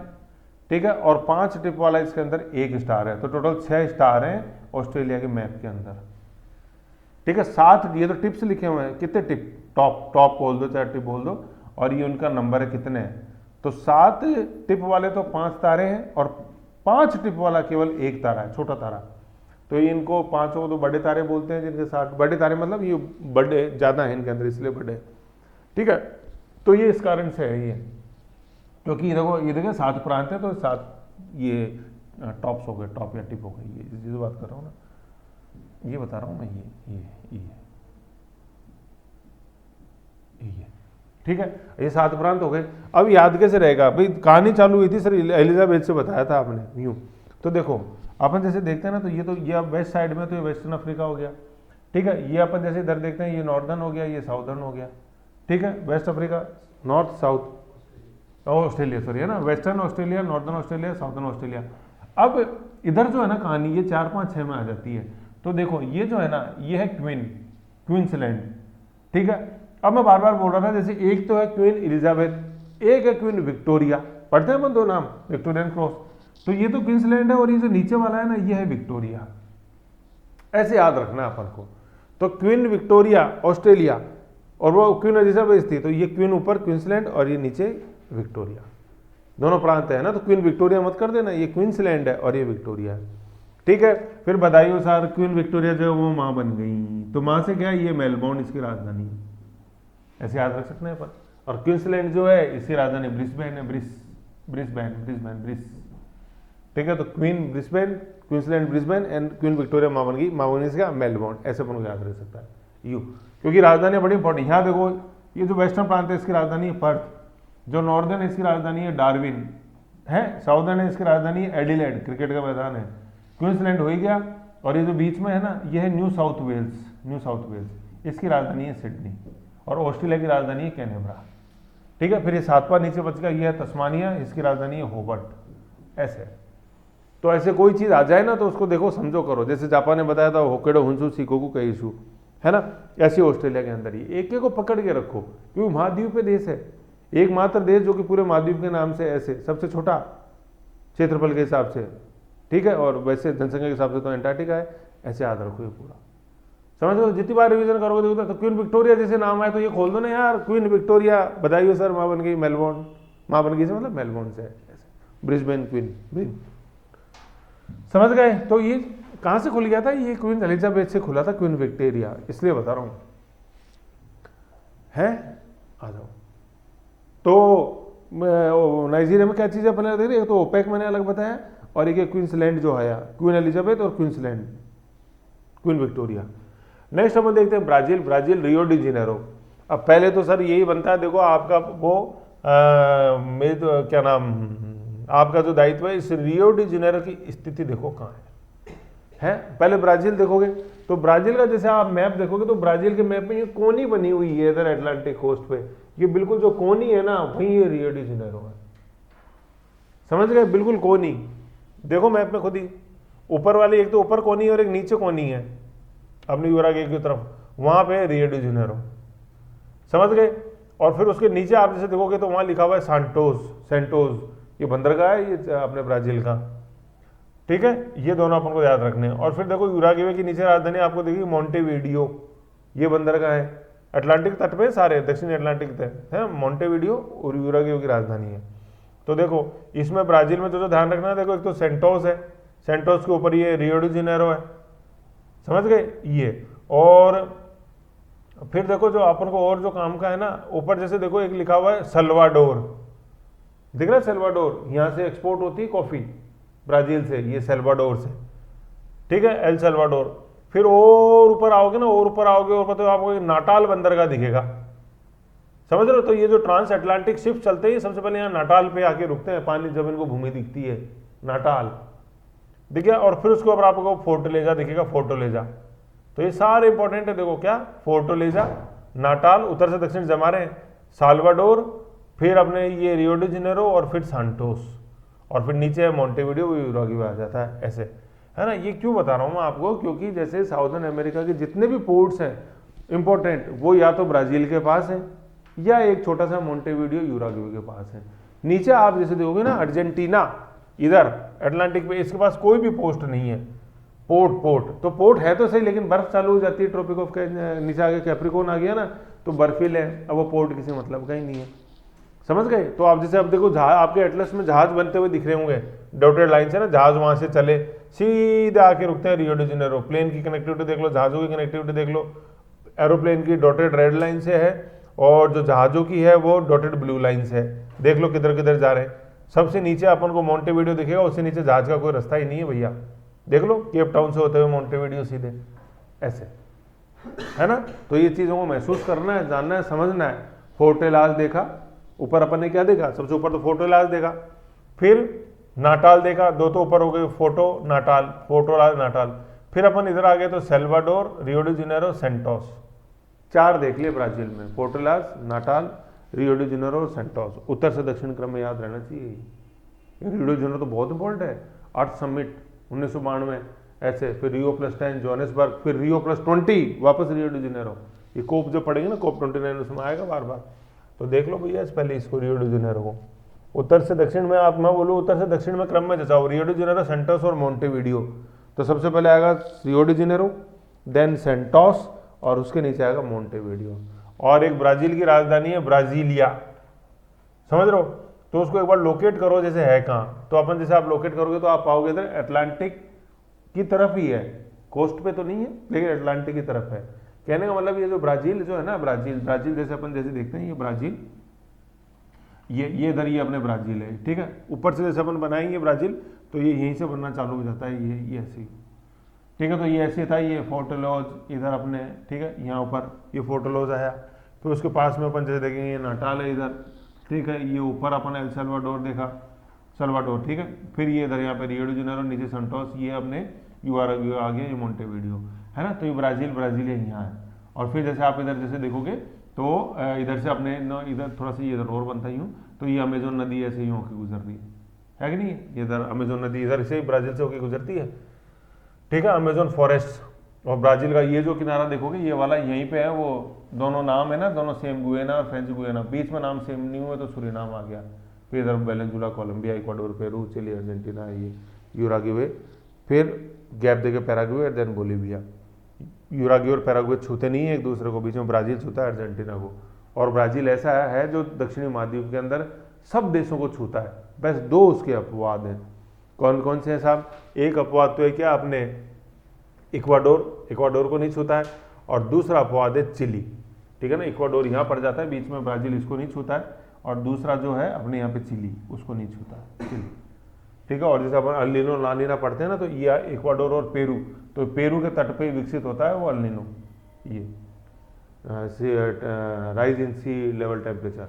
Speaker 1: ठीक है, और 5 टिप वाला इसके अंदर 1 स्टार है, तो टोटल 6 स्टार हैं ऑस्ट्रेलिया के मैप के अंदर। ठीक है, 7 ये तो टिप्स लिखे हुए हैं, कितने टिप, टॉप बोल दो चाहे टिप बोल दो, और ये उनका नंबर है कितने हैं। तो 7 टिप वाले तो 5 तारे हैं, और 5 टिप वाला केवल 1 तारा है, छोटा तारा। तो इनको पांचों तो बड़े तारे बोलते हैं, जिनके साथ बड़े तारे मतलब ये बड़े ज़्यादा हैं इनके अंदर, इसलिए बड़े। ठीक है, तो ये इस कारण से है ये, क्योंकि देखो ये देखिए 7 प्रांत है, तो 7 ये टॉप्स हो गए, टॉप या टिप हो गई, ये जिस बात कर रहा हूँ ना, ये बता रहा हूँ मैं, ये ठीक है, ये 7 प्रांत हो गए। अब याद कैसे रहेगा भाई, कहानी चालू हुई थी सर एलिजाबेथ से, बताया था आपने यूँ। तो देखो अपन जैसे देखते हैं ना, तो ये अब वेस्ट साइड में, तो ये वेस्टर्न अफ्रीका हो गया। ठीक है, ये अपन जैसे इधर देखते हैं, ये नॉर्दर्न हो गया, ये साउदर्न हो गया। ठीक है, west Africa, north south Australia, sorry है ना, western Australia, northern Australia, southern Australia. अब इधर जो है ना कहानी, ये 4, 5, 6 में आ जाती है। तो देखो ये जो है ना, ये है क्वींसलैंड। ठीक है, अब मैं बार बार बोल रहा था, जैसे एक तो है क्वीन एलिजाबेथ, एक है क्वीन विक्टोरिया, पढ़ते हैं अपन 2 नाम, विक्टोरियन क्रॉस। तो ये तो क्वींसलैंड है, और ये जो नीचे वाला है ना, ये है विक्टोरिया। ऐसे याद रखना है अपन को। तो क्वीन विक्टोरिया ऑस्ट्रेलिया, और वो क्वीन एलिजाबेथ थी, तो ये क्वीन ऊपर क्वींसलैंड और ये नीचे विक्टोरिया, दोनों प्रांत है ना। तो क्वीन विक्टोरिया मत कर देना, ये क्वींसलैंड है और ये विक्टोरिया है। ठीक है, फिर बधाई सर, क्वीन विक्टोरिया जो है वो माँ बन गई, तो माँ से क्या है, ये मेलबोर्न इसकी राजधानी है, ऐसे याद रख सकते हैं अपन। और क्वींसलैंड जो है इसकी राजधानी ब्रिस्बेन है, ब्रिस्बेन। ठीक है, तो queen Brisbane, Queensland Brisbane and queen Victoria माँ बन गई से क्या, मेलबोर्न, ऐसे अपन को याद रख सकता है यू, क्योंकि राजधानी बड़ी इंपॉर्टेंट। यहाँ देखो ये जो वेस्टर्न प्रांत है इसकी राजधानी है पर्थ, जो नॉर्दर्न है इसकी राजधानी है डार्विन है, साउदर्न है इसकी राजधानी है एडिलेड, क्रिकेट का मैदान है। क्वींसलैंड हो ही गया, और ये जो बीच में है ना, ये है न्यू साउथ वेल्स, इसकी राजधानी है सिडनी, और ऑस्ट्रेलिया की राजधानी है कैनबरा। ठीक है, फिर ये 7वां नीचे बच गया, ये है तस्मानिया, इसकी राजधानी है होबर्ट। ऐसे तो ऐसे कोई चीज़ आ जाए ना, तो उसको देखो समझो करो, जैसे जापान ने बताया था होक्काइडो हुंसू शिकोकू कैशू, है ना, ऐसे ऑस्ट्रेलिया के अंदर ही एक एक को पकड़ के रखो, क्योंकि महाद्वीप पे देश है, एकमात्र देश जो कि पूरे महाद्वीप के नाम से ऐसे, सबसे छोटा क्षेत्रफल के हिसाब से। ठीक है, और वैसे जनसंख्या के हिसाब से तो अंटार्कटिका है, ऐसे याद रखो ये पूरा, समझ लो। जितनी बार रिवीजन करोगे देखो, तो क्वीन विक्टोरिया जैसे नाम आए तो ये खोल दो ना यार, क्वीन विक्टोरिया, बधाई हो सर, माँ बन गई मेलबोर्न, माँ बन गई से मतलब मेलबोर्न से ऐसे, ब्रिस्बेन क्वीन, समझ गए। तो ये कहाँ से खुल गया था, ये क्वीन एलिजाबेथ से खुला था, क्वीन विक्टोरिया, इसलिए बता रहा हूँ है। आ जाओ, तो नाइजीरिया में क्या चीज़ें अपने देख रहे, एक तो ओपेक मैंने अलग बताया, और एक क्वींसलैंड जो है, क्वीन एलिजाबेथ और क्वींसलैंड, क्वीन विक्टोरिया। नेक्स्ट हम देखते हैं ब्राजील रियो डी जेनेरो। अब पहले तो सर यही बनता है, देखो आपका वो मेरे तो क्या नाम, आपका जो दायित्व है, इस रियो डी जेनेरो की स्थिति देखो कहाँ है। पहले ब्राजील देखोगे, तो ब्राजील का जैसे आप मैप देखोगे, तो ब्राजील के मैप में ये कोनी बनी हुई है इधर अटलांटिक कोस्ट पे, ये बिल्कुल जो कोनी है ना, वही ये रियो डी जेनेरो है, समझ गए, बिल्कुल कोनी। देखो मैप में खुद ही, ऊपर वाली एक तो ऊपर कोनी और एक नीचे कोनी है अपनी यूरागे की तरफ, वहां पे रियो डी जेनेरो, समझ गए। और फिर उसके नीचे आप जैसे देखोगे तो वहां लिखा हुआ है सेंटोस, ये बंदरगाह है ये अपने ब्राजील का। ठीक है, ये दोनों अपन को याद रखने हैं। और फिर देखो यूरागे की नीचे राजधानी आपको देखिए मोंटेवीडियो, ये बंदरगाह है, अटलांटिक तट पे सारे दक्षिणी अटलांटिक तट है, मोंटेवीडियो और यूरागे की राजधानी है। तो देखो इसमें ब्राजील में जो ध्यान रखना है, देखो एक तो सेंटोस है, सेंटोस के ऊपर ये रियो डी जेनेरो है, समझ गए ये। और फिर देखो जो अपन को और जो काम का है ना, ऊपर जैसे देखो एक लिखा हुआ है सल्वाडोर, दिख रहा है सल्वाडोर, यहाँ से एक्सपोर्ट होती है कॉफी ब्राजील से, ये सल्वाडोर से। ठीक है, एल सल्वाडोर। फिर और ऊपर आओगे ना, और ऊपर आओगे और तो आपको नाटाल बंदरगाह दिखेगा, समझ रहे हो। तो ये जो ट्रांस अटलांटिक शिप चलते हैं, सबसे पहले यहाँ नाटाल पे आके रुकते हैं, पानी जब इनको भूमि दिखती है, नाटाल दिख गया। और फिर उसके ऊपर आपको फोर्टलेजा दिखेगा, फोर्टलेजा। तो ये सारे इंपॉर्टेंट है, देखो क्या, फोर्टलेजा, नाटाल, उत्तर से दक्षिण जमा रहे हैं, साल्वाडोर, फिर अपने ये रियो डी जेनेरो, और फिर सांटोस, और फिर नीचे है मोंटेवीडियो, वो यूरागी में आ जाता है, ऐसे है ना। ये क्यों बता रहा हूँ मैं आपको, क्योंकि जैसे साउदर्न अमेरिका के जितने भी पोर्ट्स हैं इंपॉर्टेंट, वो या तो ब्राजील के पास है, या एक छोटा सा मोंटेवीडियो यूरागी के पास है। नीचे आप जैसे देखोगे ना, अर्जेंटीना इधर अटलांटिक पे, इसके पास कोई भी पोस्ट नहीं है, पोर्ट तो पोर्ट है तो सही, लेकिन बर्फ चालू हो जाती है, ट्रॉपिक ऑफ नीचे आगे कैप्रिकॉर्न आ गया ना, तो बर्फील है, अब वो पोर्ट किसी मतलब का ही नहीं है, समझ गए। तो आप जैसे अब देखो जहाज, आपके एटलस में जहाज बनते हुए दिख रहे होंगे, डॉटेड लाइन से ना, जहाज वहां से चले सीधे आके रुकते हैं रियो डी जेनेरो। प्लेन की कनेक्टिविटी देख लो, जहाजों की कनेक्टिविटी देख लो, एरोप्लेन की डॉटेड रेड लाइन से है और जो जहाजों की है वो डॉटेड ब्लू लाइन से है। देख लो किधर किधर जा रहे हैं। सबसे नीचे अपन को मोंटेवीडियो दिखेगा, उससे नीचे जहाज का कोई रास्ता ही नहीं है भैया। देख लो केप टाउन से होते हुए मोंटेवीडियो सीधे ऐसे, है ना। तो ये चीज़ों को महसूस करना है, जानना है, समझना है। फोर्टेलाज देखा, ऊपर अपन ने क्या देखा, सबसे ऊपर तो फोर्टेलाज देखा, फिर नाटाल देखा, दो तो ऊपर हो गए, फोटो नाटाल, फोर्टेलाज नाटाल। फिर अपन इधर आ गए तो Salvador, Rio de Janeiro, Santos, 4 देख लिए ब्राजील में, Fortaleza, Natal, Rio de Janeiro और सेंटोस। उत्तर से दक्षिण क्रम में याद रहना चाहिए। रियो डी जेनेरो तो बहुत इंपॉर्टेंट है। अर्थ समिट 1992 ऐसे, फिर रियो +10 जोहानिसबर्ग, फिर रियो +20 वापस रियो डी जेनेरो। ये कोप जो पड़ेगी ना, कोप 29 उसमें आएगा बार बार। तो देख लो भैया पहले इसको, रियो डी जेनेरो को। उत्तर से दक्षिण में, आप मैं बोलूँ उत्तर से दक्षिण में क्रम में जैसा रियो डी जेनेरो, सेंटोस और मोंटेवीडियो। तो सबसे पहले आएगा Rio de Janeiro, then Santos और उसके नीचे आएगा मोंटेवीडियो। और एक ब्राजील की राजधानी है ब्राजीलिया, समझ रहे हो। तो उसको एक बार लोकेट करो जैसे है कहाँ। तो अपन जैसे आप लोकेट करोगे तो आप पाओगे इधर अटलांटिक की तरफ ही है, कोस्ट पे तो नहीं है लेकिन अटलांटिक की तरफ है। कहने का मतलब ये जो ब्राजील जो है ना, ब्राजील जैसे अपन जैसे देखते हैं, ये ब्राजील, ये इधर ये अपने ब्राजील है, ठीक है। ऊपर से जैसे अपन बनाएंगे ब्राजील तो ये यहीं से बनना चालू हो जाता है, ये ऐसे ही, ठीक है। तो ये ऐसे था, ये फोर्टेलॉज इधर अपने, ठीक है, यहाँ ऊपर ये फोर्टेलॉज आया। फिर उसके पास में अपन जैसे देखेंगे ये नाटाल है इधर, ठीक है। ये ऊपर अपन एल सल्वाडोर देखा, सल्वाडोर, ठीक है। फिर ये इधर यहाँ पे रियो डी जेनेरो, नीचे सेंटोस, ये अपने यू आ गया, ये मोंटेवीडियो, है ना। तो ये ब्राजील है यहाँ है। और फिर जैसे आप इधर जैसे देखोगे तो इधर से अपने इधर थोड़ा सा ये इधर और बनता ही हूँ, तो ये अमेजोन नदी ऐसे ही होकर गुजर रही है कि नहीं है। ये इधर अमेजोन नदी इधर से ब्राजील से होकर गुजरती है, ठीक है। अमेजोन फॉरेस्ट और ब्राजील का ये जो किनारा देखोगे ये वाला यहीं पे है, वो दोनों नाम है ना, दोनों सेम, गुयेना और फ्रेंच गुयेना। बीच में नाम सेम नहीं हुआ तो सूरीनाम आ गया। फिर इधर Venezuela, Colombia, Ecuador, Peru, Chile, Argentina, ये यूराग्वे, फिर गैप देके पैराग्वे, देन बोलीविया। यूराग्वे और पैराग्वे छूते नहीं है एक दूसरे को, बीच में ब्राजील छूता है अर्जेंटीना को। और ब्राजील ऐसा है जो दक्षिणी महाद्वीप के अंदर सब देशों को छूता है। बस 2 उसके अपवाद हैं। कौन कौन से हैं साहब? एक अपवाद तो है क्या, अपने इक्वाडोर को नहीं छूता है, और दूसरा अपवाद है चिली, ठीक है ना। इक्वाडोर यहाँ पड़ जाता है बीच में, ब्राजील इसको नहीं छूता है, और दूसरा जो है अपने यहाँ पे चिली, उसको नहीं छूता है, चिली, ठीक है। और जैसे अपन अल्निनो लानिना पढ़ते हैं ना, तो ये इक्वाडोर और पेरू, तो पेरू के तट पे विकसित होता है वो अल्निनो, ये rise in sea level temperature,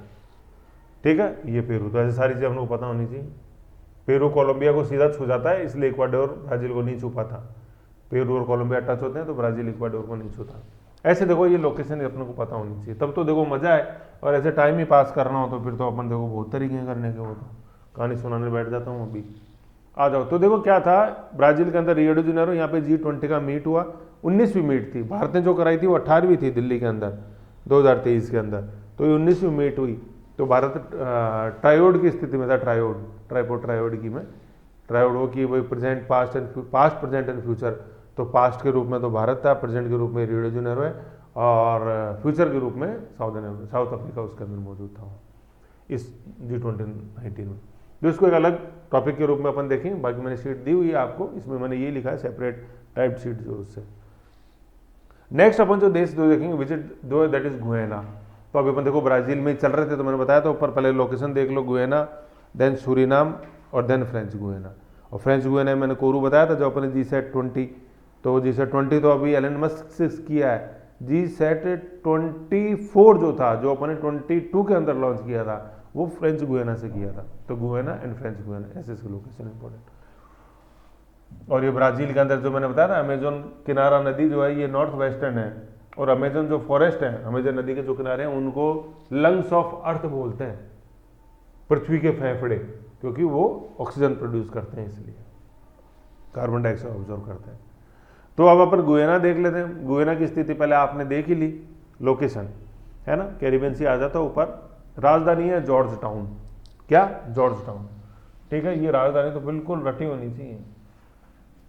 Speaker 1: ठीक है। ये पेरू, तो ऐसे सारी चीज़ें हम लोग को पता होनी चाहिए। पेरू कोलंबिया को सीधा छू जाता है, इसलिए इक्वाडोर ब्राजील को नहीं छू पाता। पेरू और कोलंबिया टच होते हैं तो ब्राजील इक्वाडोर को नहीं छूता। ऐसे देखो ये लोकेशन अपने को पता होनी चाहिए, तब तो देखो मजा है। और ऐसे टाइम ही पास करना हो तो फिर तो अपन देखो बहुत तरीके करने के, वो तो कहानी सुनाने बैठ जाता हूँ अभी। आ जाओ, तो देखो क्या था ब्राजील के अंदर रियो डी जेनेरो, यहाँ पे G20 का मीट हुआ। 19वीं मीट थी, भारत ने जो कराई थी वो 18वीं थी दिल्ली के अंदर 2023 के अंदर। तो ये 19वीं मीट हुई, तो भारत ट्रायोड की स्थिति में था, ट्रायोड की में ट्रायोड वो की वही present past present and future. तो पास्ट के रूप में तो भारत था, प्रेजेंट के रूप में रियो डी जेनेरो है, और फ्यूचर के रूप में साउथ अफ्रीका उसके अंदर मौजूद था इस G20 में। जो इसको एक अलग टॉपिक के रूप में अपन देखेंगे। बाकी मैंने शीट दी हुई है आपको, इसमें मैंने ये लिखा है सेपरेट टाइप शीट जो उससे। नेक्स्ट अपन जो देश दो देखेंगे विजिट दो, दैट इज गुयेना। तो अभी अपन देखो ब्राजील में चल रहे थे, तो मैंने बताया था ऊपर पहले लोकेशन देख लो, गुयेना, देन सूरीनाम और देन फ्रेंच गुयेना। और फ्रेंच गुयेना मैंने कोरू बताया था जो अपने G20, तो G20 तो अभी एलन मस्क से किया है। G24 जो था, जो अपने 22 के अंदर लॉन्च किया था, वो फ्रेंच गुयेना से किया था। तो गुयेना एंड फ्रेंच गुयेना ऐसे इसकी लोकेशन इंपॉर्टेंट। और ये ब्राजील के अंदर जो मैंने बताया ना, अमेजोन किनारा नदी जो है ये नॉर्थ वेस्टर्न है, और अमेजोन जो फॉरेस्ट है, अमेजोन नदी के जो किनारे हैं उनको लंग्स ऑफ अर्थ बोलते हैं, पृथ्वी के फेफड़े, क्योंकि वो ऑक्सीजन प्रोड्यूस करते हैं, इसलिए कार्बन डाइऑक्साइड ऑब्जॉर्व करते हैं। तो अब अपन गुयेना देख लेते हैं। गुयेना की स्थिति पहले आपने देख ही ली, लोकेशन है ना, कैरिबियन सी आ जाता है ऊपर। राजधानी है जॉर्ज टाउन, क्या जॉर्ज टाउन, ठीक है। ये राजधानी तो बिल्कुल रटी होनी चाहिए।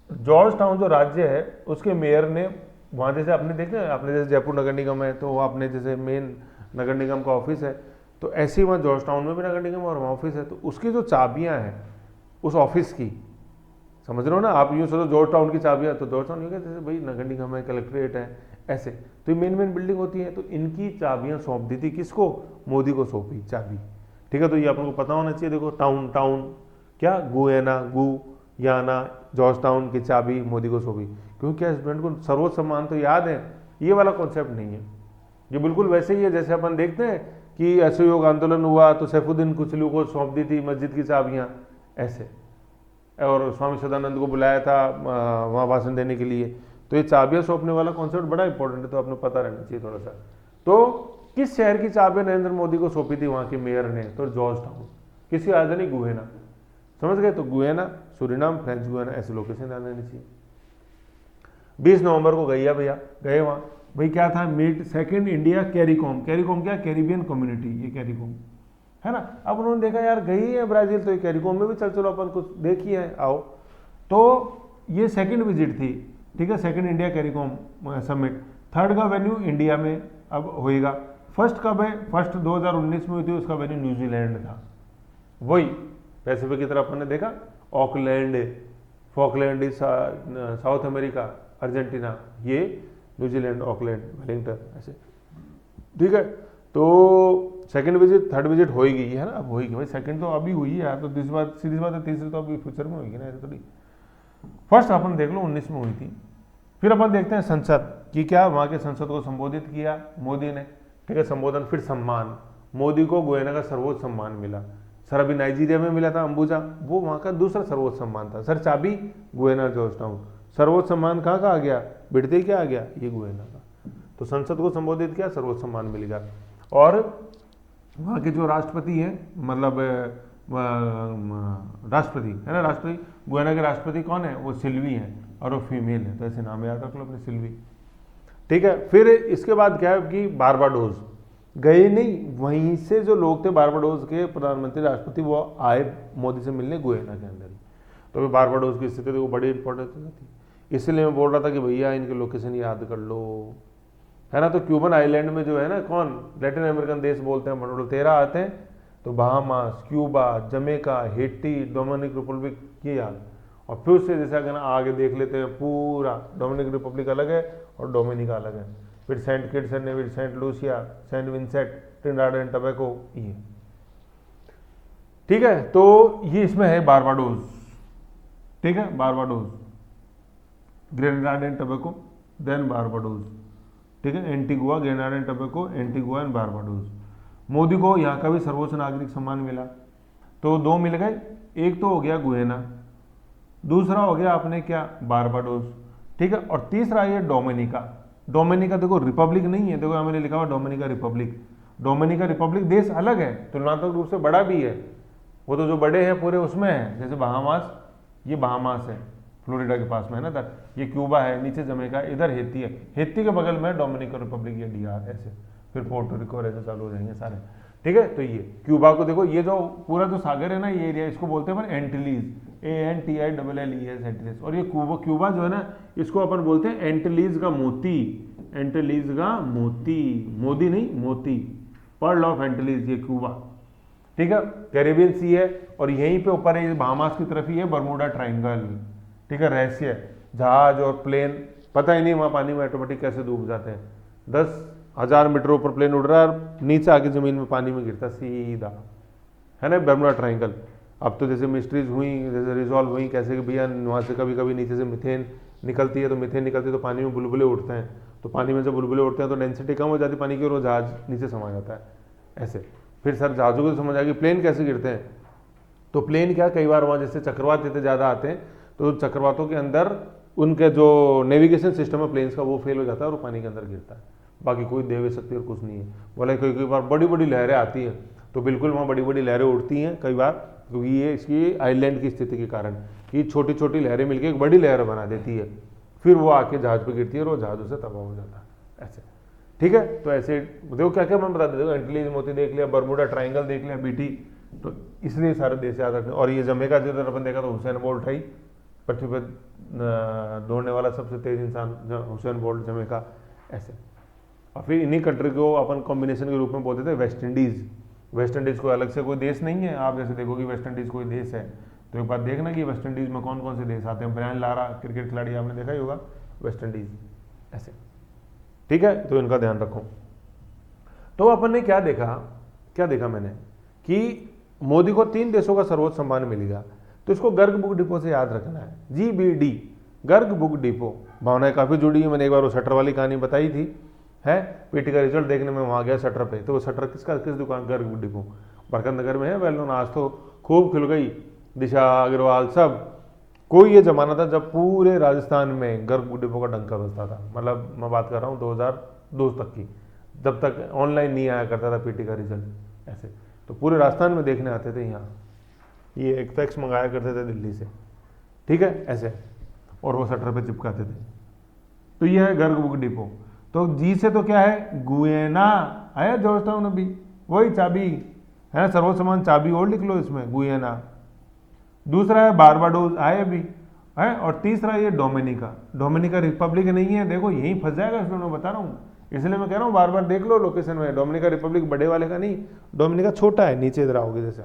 Speaker 1: जॉर्ज टाउन जो राज्य है उसके मेयर ने वहाँ जैसे आपने देखा, आपने जैसे जयपुर नगर निगम है तो वो आपने जैसे मेन नगर निगम का ऑफिस है, तो ऐसे ही वहाँ जॉर्ज टाउन में भी नगरनिगम और वहाँ ऑफिस है, तो उसकी जो चाबियाँ हैं उस ऑफिस की, समझ रहे हो ना आप, यूँ सोचो जॉर्ज टाउन की चाबियाँ, तो जॉर्ज टाउन यूँ कहते हैं भाई नगर निगम है, कलेक्ट्रेट है, ऐसे तो ये मेन मेन बिल्डिंग होती है। तो इनकी चाबियाँ सौंप दी थी किसको, मोदी को सौंपी चाबी। ठीक है, तो ये आपको पता होना चाहिए। देखो टाउन टाउन क्या, गुएना गुयाना, जॉर्ज टाउन की चाबी मोदी को सौंपी, क्योंकि क्या स्टूडेंट को सर्वोच्च सम्मान तो याद है, ये वाला कॉन्सेप्ट नहीं है। ये बिल्कुल वैसे ही है जैसे अपन देखते हैं कि असहयोग आंदोलन हुआ तो सैफुद्दीन कुचलू को सौंप दी थी मस्जिद की चाबियाँ, ऐसे, और स्वामी सदानंद को बुलाया था वहाँ भाषण देने के लिए। तो ये चाबियाँ सौंपने वाला कॉन्सेप्ट बड़ा इंपॉर्टेंट है, तो आपने पता रहना चाहिए थोड़ा सा। तो किस शहर की चाबियाँ नरेंद्र मोदी को सौंपी थी वहाँ के मेयर ने, तो जॉर्ज टाउन, किसी राजधानी गुएना, समझ गए, तो गुएना, सूरीनाम, फ्रेंच गुएना, ऐसे लोकेशन ध्यान देनी चाहिए। 20 नवंबर को गई भैया, गए वहाँ, भाई क्या था, meet second India CARICOM, CARICOM क्या, कैरिबियन कम्युनिटी, ये कैरिकॉम है ना। अब उन्होंने देखा यार गई है ब्राजील, तो ये कैरिकॉम में भी चल चलो अपन कुछ देखिए आओ। तो ये सेकंड विजिट थी, ठीक है, second India CARICOM summit. Third का वेन्यू इंडिया में अब होएगा। फर्स्ट कब है, फर्स्ट 2019 में हुई थी, उसका वेन्यू न्यूजीलैंड था, वही पैसिफिक की तरफ अपन ने देखा, Auckland, Falkland is south America, Argentina, ये न्यूजीलैंड, ऑकलैंड, वेलिंगटन, ऐसे, ठीक है। तो सेकंड विजिट, थर्ड विजिट होएगी है ना, अब होएगी भाई, सेकंड तो अभी हुई है यार, तो इस बार सीधी बात है, तीसरी तो अभी फ्यूचर में होगी ना, ऐसे थोड़ी। फर्स्ट अपन देख लो 19 में हुई थी। फिर अपन देखते हैं संसद की, क्या वहाँ के संसद को संबोधित किया मोदी ने, ठीक है, संबोधन। फिर सम्मान, मोदी को गुयाना का सर्वोच्च सम्मान मिला। सर अभी नाइजीरिया में मिला था अंबुजा, वो वहाँ का दूसरा सर्वोच्च सम्मान था। सर चाबी गुयाना जॉर्ज टाउन, सर्वोच्च सम्मान कहाँ का आ गया, बिडते क्या आ गया, ये गुयाना का। तो संसद को संबोधित किया, सर्वोच्च सम्मान मिलेगा। और वहाँ के जो राष्ट्रपति हैं, मतलब राष्ट्रपति है ना, राष्ट्रपति, गुयाना के राष्ट्रपति कौन है, वो सिल्वी हैं, और वो फीमेल है, तो ऐसे नाम याद रख लो अपने, सिल्वी, ठीक है। फिर इसके बाद क्या है कि बारबाडोस गए नहीं, वहीं से जो लोग थे बारबाडोस के प्रधानमंत्री राष्ट्रपति, वो आए मोदी से मिलने गुयाना के अंदर ही। तो बारबाडोस की स्थिति देखो बड़ी इंपॉर्टेंट थी, इसलिए मैं बोल रहा था कि भैया इनके लोकेशन याद कर लो, है ना। तो क्यूबन आइलैंड में जो है ना, कौन लैटिन अमेरिकन देश बोलते हैं, टोटल 13 आते हैं, तो Bahamas, Cuba, Jamaica, Haiti, Dominican republic, ये याद। और फिर से जैसे अगर आगे देख लेते हैं, पूरा डोमिनिक रिपब्लिक अलग है और डोमिनिका अलग है, फिर Saint Kitts and Nevis, Saint Lucia, Saint Vincent, Trinidad and Tobago, ये, ठीक है। तो ये इसमें है बारबाडोस, ठीक है, Barbados, Grenada and Tobago, then Barbados, ठीक है, Antigua, Grenada and Tobago, Antigua and Barbados. Modi को यहाँ का भी सर्वोच्च नागरिक सम्मान मिला, तो 2 मिल गए, एक तो हो गया गुयाना, दूसरा हो गया आपने क्या, बारबाडोस, ठीक है, और तीसरा ये डोमिनिका। डोमिनिका देखो रिपब्लिक नहीं है, देखो यहाँ मैंने लिखा हुआ डोमिनिका रिपब्लिक। डोमिनिका रिपब्लिक देश अलग है, तुलनात्मक रूप से बड़ा भी है, वो तो जो बड़े हैं पूरे उसमें है, जैसे बहामास, ये बहामास है फ्लोरिडा के पास में है ना, ये क्यूबा है, नीचे जमैका, इधर हेती है, हेती के बगल में डोमिनिका रिपब्लिक या डीआर, ऐसे फिर पोर्टो रिको ऐसे चालू हो जाएंगे सारे, ठीक है। तो ये क्यूबा को देखो, ये जो पूरा जो सागर है ना, ये एरिया, इसको बोलते हैं एंटिलीज, ANTILLES, एंटिलीज। और ये क्यूबा जो है ना, इसको अपन बोलते हैं एंटिलीज का मोती, एंटिलीज का मोती, मोदी नहीं मोती, पर्ल ऑफ एंटिलीज, ये क्यूबा, ठीक है। कैरेबियन सी है, और यहीं पे ऊपर है बहामास की तरफ ही है बर्मुडा ट्राइंगल, ठीक है। रहस्य जहाज और प्लेन, पता ही नहीं वहाँ पानी में ऑटोमेटिक कैसे डूब जाते हैं, 10,000 मीटर ऊपर प्लेन उड़ रहा है, नीचे आके जमीन में पानी में गिरता सीधा, है ना, बर्मुडा ट्राइंगल। अब तो जैसे मिस्ट्रीज हुई, जैसे रिजॉल्व हुई, कैसे कि भैया वहाँ से कभी कभी नीचे से मिथेन निकलती है, तो मिथेन निकलती है तो पानी में बुलबुले उठते हैं, तो पानी में जब बुलबुले उठते हैं तो डेंसिटी कम हो जाती है पानी की, और वो जहाज नीचे समा जाता है, ऐसे। फिर सर जहाज़ों को समझ आएगी प्लेन कैसे गिरते हैं, तो प्लेन क्या, कई बार वहाँ जैसे चक्रवात इतने ज़्यादा आते हैं, तो चक्रवातों के अंदर उनके जो नेविगेशन सिस्टम है प्लेन्स का, वो फेल हो जाता है और पानी के अंदर गिरता है, बाकी कोई देव शक्ति और कुछ नहीं है। बोला कई बार बड़ी बड़ी लहरें आती हैं, तो बिल्कुल वहाँ बड़ी बड़ी लहरें उठती हैं कई बार, क्योंकि ये इसकी आइलैंड की स्थिति के कारण, कि छोटी छोटी लहरें मिलकर एक बड़ी लहर बना देती है, फिर वो आके जहाज पे गिरती है और वो जहाज उससे तबाह हो जाता है, ऐसे, ठीक है। तो ऐसे देखो क्या क्या मैं बता देता हूँ, एंटिलीज मोती देख लिया, बर्मुडा ट्राइंगल देख लिया, बीटी, तो इसलिए सारे देश याद रखने। और ये जमैका जिधर अपन देखा तो हुसैन बोल्ट है, पृथ्वी पर दौड़ने वाला सबसे तेज इंसान हुसैन बोल्ट, जमैका, ऐसे। और फिर इन्हीं कंट्री को अपन कॉम्बिनेशन के रूप में बोलते थे वेस्ट इंडीज़। वेस्ट इंडीज़ कोई अलग से कोई देश नहीं है। आप जैसे देखो कि वेस्ट इंडीज़ कोई देश है तो एक बात देखना कि वेस्ट इंडीज़ में कौन कौन से देश आते हैं। ब्रायन लारा क्रिकेट खिलाड़ी आपने देखा ही होगा, वेस्ट इंडीज़, ऐसे, ठीक है, तो इनका ध्यान रखो। तो अपन ने क्या देखा मैंने कि मोदी को 3 देशों का सर्वोच्च सम्मान मिलेगा, तो इसको गर्ग बुक डिपो से याद रखना है, GBD, गर्ग बुक डिपो। भावनाएं काफ़ी जुड़ी है, मैंने एक बार वो शटर वाली कहानी बताई थी, है, पीटी का रिजल्ट देखने में वहाँ गया शटर पे, तो वो शटर किस दुकान, गर्ग बुक डिपो बरकत नगर में है, वेल नोन, आज तो खूब खुल गई, दिशा अग्रवाल सब। कोई ये जमाना था जब पूरे राजस्थान में गर्ग बुक डिपो का डंका बजता था, मतलब मैं बात कर रहा हूँ 2002 तक की, जब तक ऑनलाइन नहीं आया करता था पीटी का रिजल्ट, ऐसे तो पूरे राजस्थान में देखने आते थे यहाँ, ये एक फैक्स मंगाया करते थे दिल्ली से, ठीक है, ऐसे, और वो शटर पे चिपकाते थे। तो ये है गर्ग बुक डिपो। तो जी से तो क्या है, गुएना आया जॉर्ज टाउन, अभी वही चाबी है ना, सर्वोच्च सम्मान चाबी और लिख लो इसमें, गुएना। दूसरा है बारबाडोस, आए अभी है, और तीसरा ये डोमिनिका। डोमिनिका रिपब्लिक नहीं है, देखो यहीं फंस जाएगा, इसमें मैं बता रहा हूँ, इसलिए मैं कह रहा हूँ बार बार देख लो लोकेशन में। डोमिनिका रिपब्लिक बड़े वाले का नहीं, डोमिनिका छोटा है, नीचे इधर आओगे जैसे।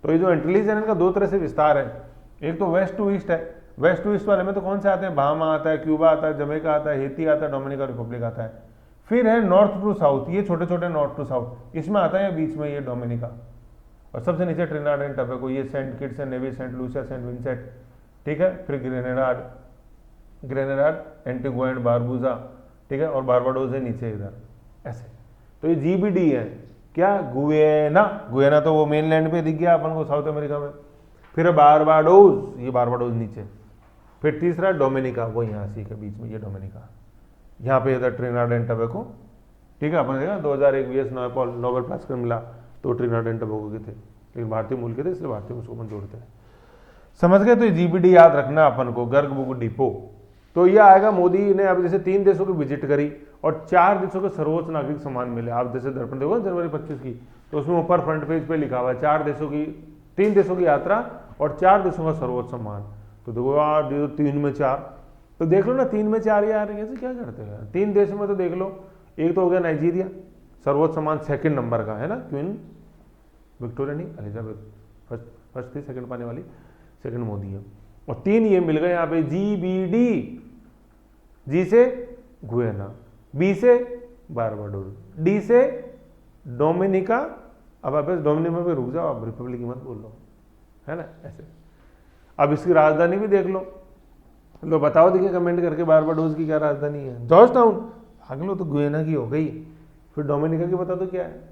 Speaker 1: तो ये जो एंटिलीज है इनका 2 तरह से विस्तार है, एक तो वेस्ट टू ईस्ट है। वेस्ट टू ईस्ट वाले में तो कौन से आते हैं, बहामा आता है, क्यूबा आता है, जमैका आता है, हेती आता है, डोमिनिका रिपब्लिक आता है। फिर है नॉर्थ टू साउथ, ये छोटे छोटे नॉर्थ टू साउथ, इसमें आता है बीच में ये डोमिनिका। और सबसे नीचे ट्रिनिडाड एंड टोबैगो, ये Saint Kitts and Nevis, Saint Lucia, Saint Vincent, ठीक है। फिर ग्रेनेडाड, एंटीगुआ एंड बारबूजा, ठीक है, और बारबाडोस है नीचे इधर, ऐसे। तो ये GBD है क्या, गुएना तो वो मेन लैंड पे दिख गया अपन को साउथ अमेरिका में। फिर बारबाडोस, ये बारबाडोस नीचे। फिर तीसरा डोमिनिका, वो यहाँ सी के बीच में, ये डोमिनिका, यहाँ पे इधर ट्रिनिडाड एंड टोबैगो, ठीक है। अपन देखा 2001 VS नोबेल प्राइज को मिला तो ट्रिनिडाड एंड टोबैगो के थे, लेकिन भारतीय मूल के थे, इसलिए भारतीय उसको अपन जोड़ते हैं, समझ गए। तो GBD याद रखना अपन को, गर्ग बुक डिपो। तो ये आएगा, मोदी ने अब जैसे 3 देशों की विजिट करी और 4 देशों के सर्वोच्च नागरिक सम्मान मिले। आप जैसे दर्पण देखो जनवरी 25 की, तो उसमें ऊपर फ्रंट पेज पे लिखा हुआ है 3 देशों की यात्रा और 4 देशों का सर्वोच्च सम्मान। तो देखो यार 3 में 4, तो देख लो ना 3 में 4 यार, ऐसे क्या करते हैं 3 देशों में। तो देख लो, एक तो हो गया नाइजीरिया, सर्वोच्च सम्मान 2nd नंबर का है ना, क्वीन विक्टोरिया नहीं, एलिजाबेथ फर्स्ट थी, 2nd पाने वाली, 2nd मोदी है। और 3 ये मिल गए यहाँ पे, GBD, जी से गुएना, B से बारबाडोस, D से डोमिनिका। अब आप डोमिनिका पे रुक जाओ, आप रिपब्लिक की मत बोल लो, है ना, ऐसे। अब इसकी राजधानी भी देख लो बताओ, देखिए कमेंट करके, बारबाडोस की क्या राजधानी है, जॉर्ज टाउन। भाग लो, तो गुएना की हो गई। फिर डोमिनिका की बता दो क्या है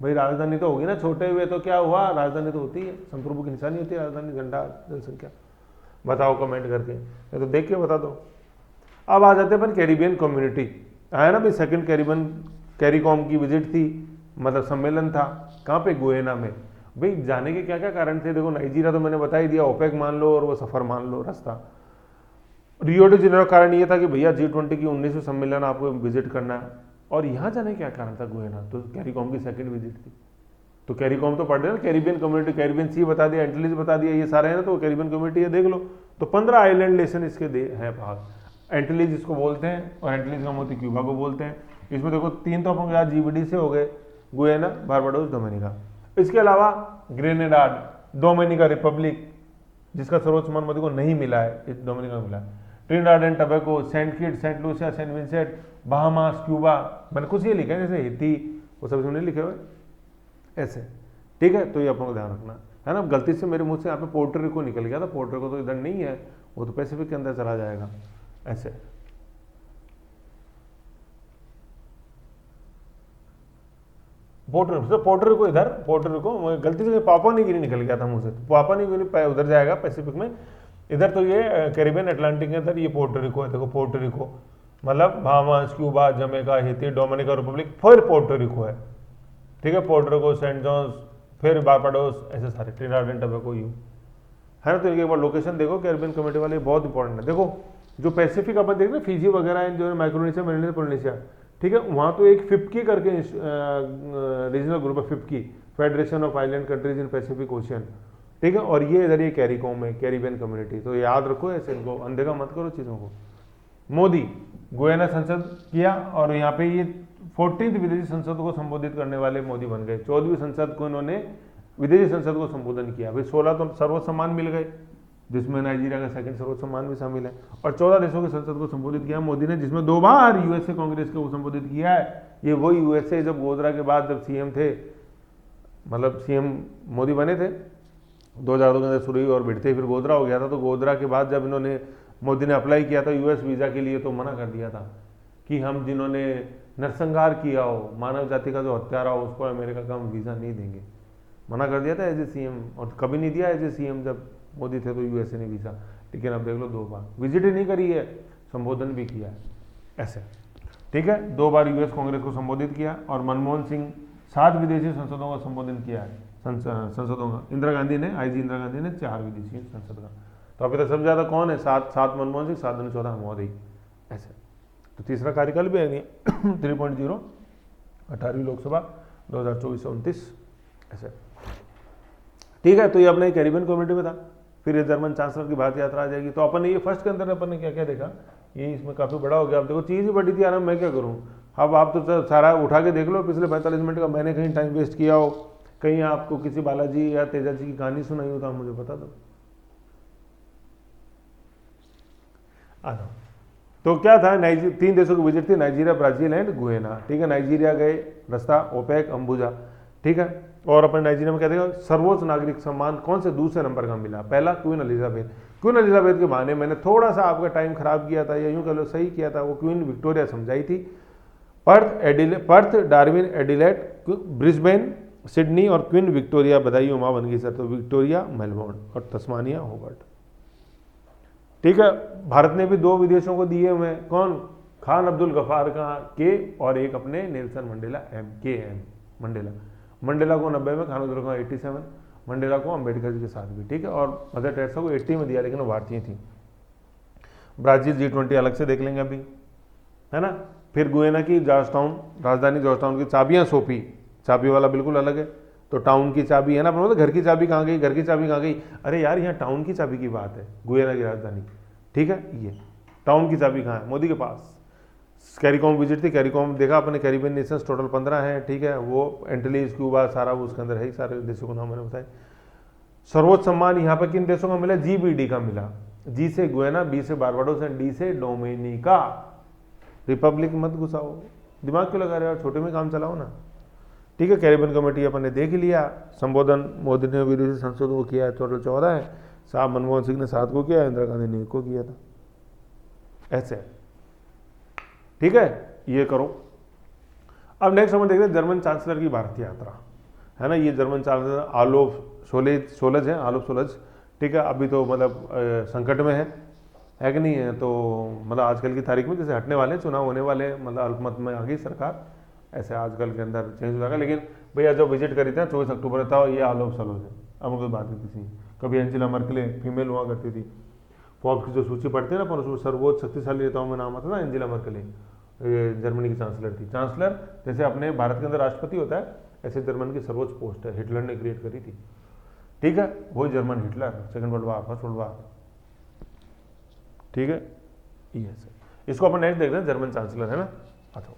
Speaker 1: भाई, राजधानी तो होगी ना, छोटे हुए तो क्या हुआ, राजधानी तो होती है, संप्रभु की निशानी होती है राजधानी, झंडा, जनसंख्या। बताओ कमेंट करके, ये तो देख के बता दो। अब आ जाते हैं अपन कैरिबियन कम्युनिटी, आया ना भाई, 2nd कैरिकॉम की विजिट थी, मतलब सम्मेलन था, कहाँ पे, गुएना में। भाई जाने के क्या क्या कारण थे, देखो नाइजीरिया तो मैंने बता ही दिया, ओपेक मान लो और वो सफर मान लो, रास्ता। रियो डी जेनेरो कारण ये था कि भैया G20 की 19वीं सम्मेलन आपको विजिट करना है। और यहाँ जाने क्या कारण था, गुएना तो कैरिकॉम की 2nd विजिट थी। तो कैरिकॉम तो पढ़ रहे ना, कैरिबियन कम्युनिटी, कैरिबियन सी बता दिया, एंटिलीज बता दिया, ये सारे हैं ना, तो कैरिबियन कम्युनिटी है, देख लो। तो 15 आइलैंड नेशन इसके हैं भाग। एंटिलीज इसको बोलते हैं, और एंटिलीज का मोती क्यूबा को बोलते हैं। इसमें देखो 3 तो अपन यार GBD से हो गए, गुएना, बारबाडोस, डोमिनिका। इसके अलावा ग्रेनेडाड, डोमिनिका रिपब्लिक, जिसका सर्वोच्च सम्मान मोदी को नहीं मिला है, इस डोमिनिका को मिला। Trinidad and Tobago, Saint Kitts, Saint Lucia, Saint Vincent, Bahamas, Cuba, मैंने कुछ ये लिखा है जैसे हेती, वो सब इसमें लिखे हुए ऐसे, ठीक है। तो ये अपन को ध्यान रखना है ना। गलती से मेरे मुंह से यहाँ पे पोर्टो रिको निकल गया था, पोर्टो रिको तो इधर नहीं है, वो तो पैसिफिक के अंदर चला जाएगा, ऐसे। पोर्टो रिको इधर, पोर्टो रिको गलती से पापुआ न्यू गिनी निकल गया था मुंह से, पापुआ न्यू गिनी उधर जाएगा पैसिफिक में, इधर तो ये कैरिबियन अटलांटिक के अंदर ये पोर्टो रिको है। देखो पोर्टो रिको मतलब Bahamas, Cuba, Jamaica, Haiti, Dominica republic, फिर पोर्टो रिको है, ठीक है, पोर्टो रिको, सेंट जॉन्स, फिर बारबाडोस, ऐसे सारे, ट्रिनिडाड एंड टोबैगो, यू है ना। तो एक बार लोकेशन देखो, कैरिबियन कम्युनिटी वाले बहुत इंपॉर्टेंट है। देखो जो पैसिफिक अपन देख रहे हैं, फिजी वगैरह जो माइक्रोनेशिया, मेरिनेशिया, पोलिनेशिया, ठीक है, वहाँ तो एक FIPCI करके रीजनल ग्रुप है, FIPCI, federation of island countries in Pacific ocean, ठीक है। और ये इधर ये कैरिकॉम है, कैरिबियन कम्युनिटी। तो याद रखो ऐसे, इनको अनदेखा मत करो चीज़ों को। मोदी गुएना संसद किया और यहाँ पे ये 14वीं विदेशी संसद को संबोधित करने वाले मोदी बन गए। 14वीं संसद को इन्होंने विदेशी संसद को संबोधन किया। भाई 16 तो सर्वोच्च सम्मान मिल गए, जिसमें नाइजीरिया का सेकंड सर्वोच्च सम्मान भी शामिल है, और 14 देशों की संसद को संबोधित किया मोदी ने, जिसमें 2 बार यूएसए कांग्रेस को संबोधित किया है। ये वही यूएसए जब गोधरा के बाद जब सीएम थे, मतलब सीएम मोदी बने थे 2002 के अंदर शुरू हुई और भिड़ते फिर गोधरा हो गया था। तो गोधरा के बाद जब इन्होंने मोदी ने अप्लाई किया था यूएस वीज़ा के लिए, तो मना कर दिया था कि हम जिन्होंने नरसंहार किया हो, मानव जाति का जो हत्यारा हो, उसको अमेरिका का हम वीज़ा नहीं देंगे, मना कर दिया था एज ए सीएम। और कभी नहीं दिया एज ए सीएम जब मोदी थे तो यूएसए ने वीज़ा। लेकिन अब देख लो 2 बार विजिट ही नहीं करी है, संबोधन भी किया है ऐसे, ठीक है। 2 बार यूएस कांग्रेस को संबोधित किया। और मनमोहन सिंह 7 विदेशी संसदों का संबोधन किया है, संसदों का। इंदिरा गांधी ने, आईजी इंदिरा गांधी ने 4 विदेशी संसद का। तो अभी तक सबसे ज़्यादा कौन है? 7 मनमोहन सिंह, 7 14 मोदी ऐसे। तो तीसरा कार्यकाल भी है 3.0, 18वीं लोकसभा 2024-29 ऐसे, ठीक है। तो ये अपने कैरिबियन कम्युनिटी में था। फिर ये जर्मन चांसलर की भारत यात्रा आ जाएगी। तो अपन ने ये फर्स्ट के अंदर अपन ने क्या क्या देखा, ये इसमें काफ़ी बड़ा हो गया। अब देखो चीज़ ही बड़ी थी यार, मैं क्या करूँ। अब आप तो सारा उठा के देख लो, पिछले 45 मिनट का मैंने कहीं टाइम वेस्ट किया हो, कहीं आपको किसी बालाजी या तेजा जी की कहानी सुनाई हो तो आप मुझे बता दो। आ जाओ। तो क्या था, 3 देशों की विजिट थी, नाइजीरिया, ब्राजील एंड गुयना, ठीक है। नाइजीरिया गए, रास्ता ओपेक, अंबुजा, ठीक है। और अपन नाइजीरिया में क्या देखा, सर्वोच्च नागरिक सम्मान कौन से दूसरे नंबर का मिला, पहला क्वीन एलिजाबेथ। क्वीन एलिजाबेथ के बहाने मैंने थोड़ा सा आपका टाइम खराब किया था, या यूं कह लो सही किया था, वो क्वीन विक्टोरिया समझाई थी। Perth, Darwin, Adelaide, Brisbane, Sydney और क्वीन विक्टोरिया बधाई उमा बन गई सर। तो विक्टोरिया मेलबोर्न और तस्मानिया होबर्ट, ठीक है। भारत ने भी 2 विदेशों को दिए हुए, कौन, खान अब्दुल गफार का के, और एक अपने Nelson Mandela M Mandela. Mandela को 90 में, खान अब्दुल गफार 87, मंडेला को अम्बेडकर जी के साथ भी, ठीक है। और मदर टेरेसा को 80 में दिया, लेकिन वो भारतीय थी। ब्राजील G20 अलग से देख लेंगे अभी, है ना। फिर गुयना की जॉर्जटाउन, राजधानी जॉर्जटाउन की चाबियां सौंपी, चाबी वाला बिल्कुल अलग है। तो टाउन की चाबी है ना, पर मतलब घर की चाबी कहाँ गई, घर की चाबी कहाँ गई, अरे यार यहाँ टाउन की चाबी की बात है, गुयना की राजधानी, ठीक है। ये टाउन की चाबी कहाँ है, मोदी के पास। कैरिकॉम विजिट थी, कैरिकॉम देखा अपने, कैरिबियन नेशंस टोटल 15 हैं, ठीक है। वो एंटिलीज, क्यूबा, सारा वो उसके अंदर है, सारे देशों को नाम मैंने बताए। सर्वोच्च सम्मान यहाँ पर किन देशों का मिला, GBD का मिला। जी से गुयना, B से बारबाडोस एंड D से डोमिनिका रिपब्लिक। मत घुसाओ, दिमाग क्यों लगा रहे हो, छोटे में काम चलाओ ना, ठीक है। कैरिबियन कमेटी अपन ने देख लिया। संबोधन मोदी ने विदेशी संसदों को किया है, टोटल 14 है। साहब मनमोहन सिंह ने 7 को किया, इंदिरा गांधी ने 1 को किया था, ऐसे, ठीक है। ये करो। अब नेक्स्ट हम देख रहे हैं जर्मन चांसलर की भारत यात्रा, है ना। ये जर्मन चांसलर आलोफ सोलज है, आलोफ सोलज, ठीक है। अभी तो मतलब संकट में है कि नहीं है। तो मतलब आजकल की तारीख में जैसे हटने वाले, चुनाव होने वाले, मतलब अल्पमत में आ गई सरकार, ऐसे आजकल के अंदर चेंज हो जाएगा। लेकिन भैया जो विजिट करी थी 24 अक्टूबर था, ये आलोफ सोलज है। अब उनको बात करती थी, कभी एंजेला मर्केल फीमेल हुआ करती थी। फॉर्ब्स की जो सूची पढ़ते हैं ना, पर उसमें सर्वोच्च शक्तिशाली नेताओं में नाम आता ना, एंजेला मर्केल, जर्मनी की चांसलर थी। चांसलर जैसे अपने भारत के अंदर राष्ट्रपति होता है, ऐसे जर्मन की सर्वोच्च पोस्ट है, हिटलर ने क्रिएट करी थी, ठीक है। वही German Hitler, second world war, first world war, ठीक है। ये इसको अपन नेक्स्ट देख रहे हैं, जर्मन चांसलर, है ना। अच्छा,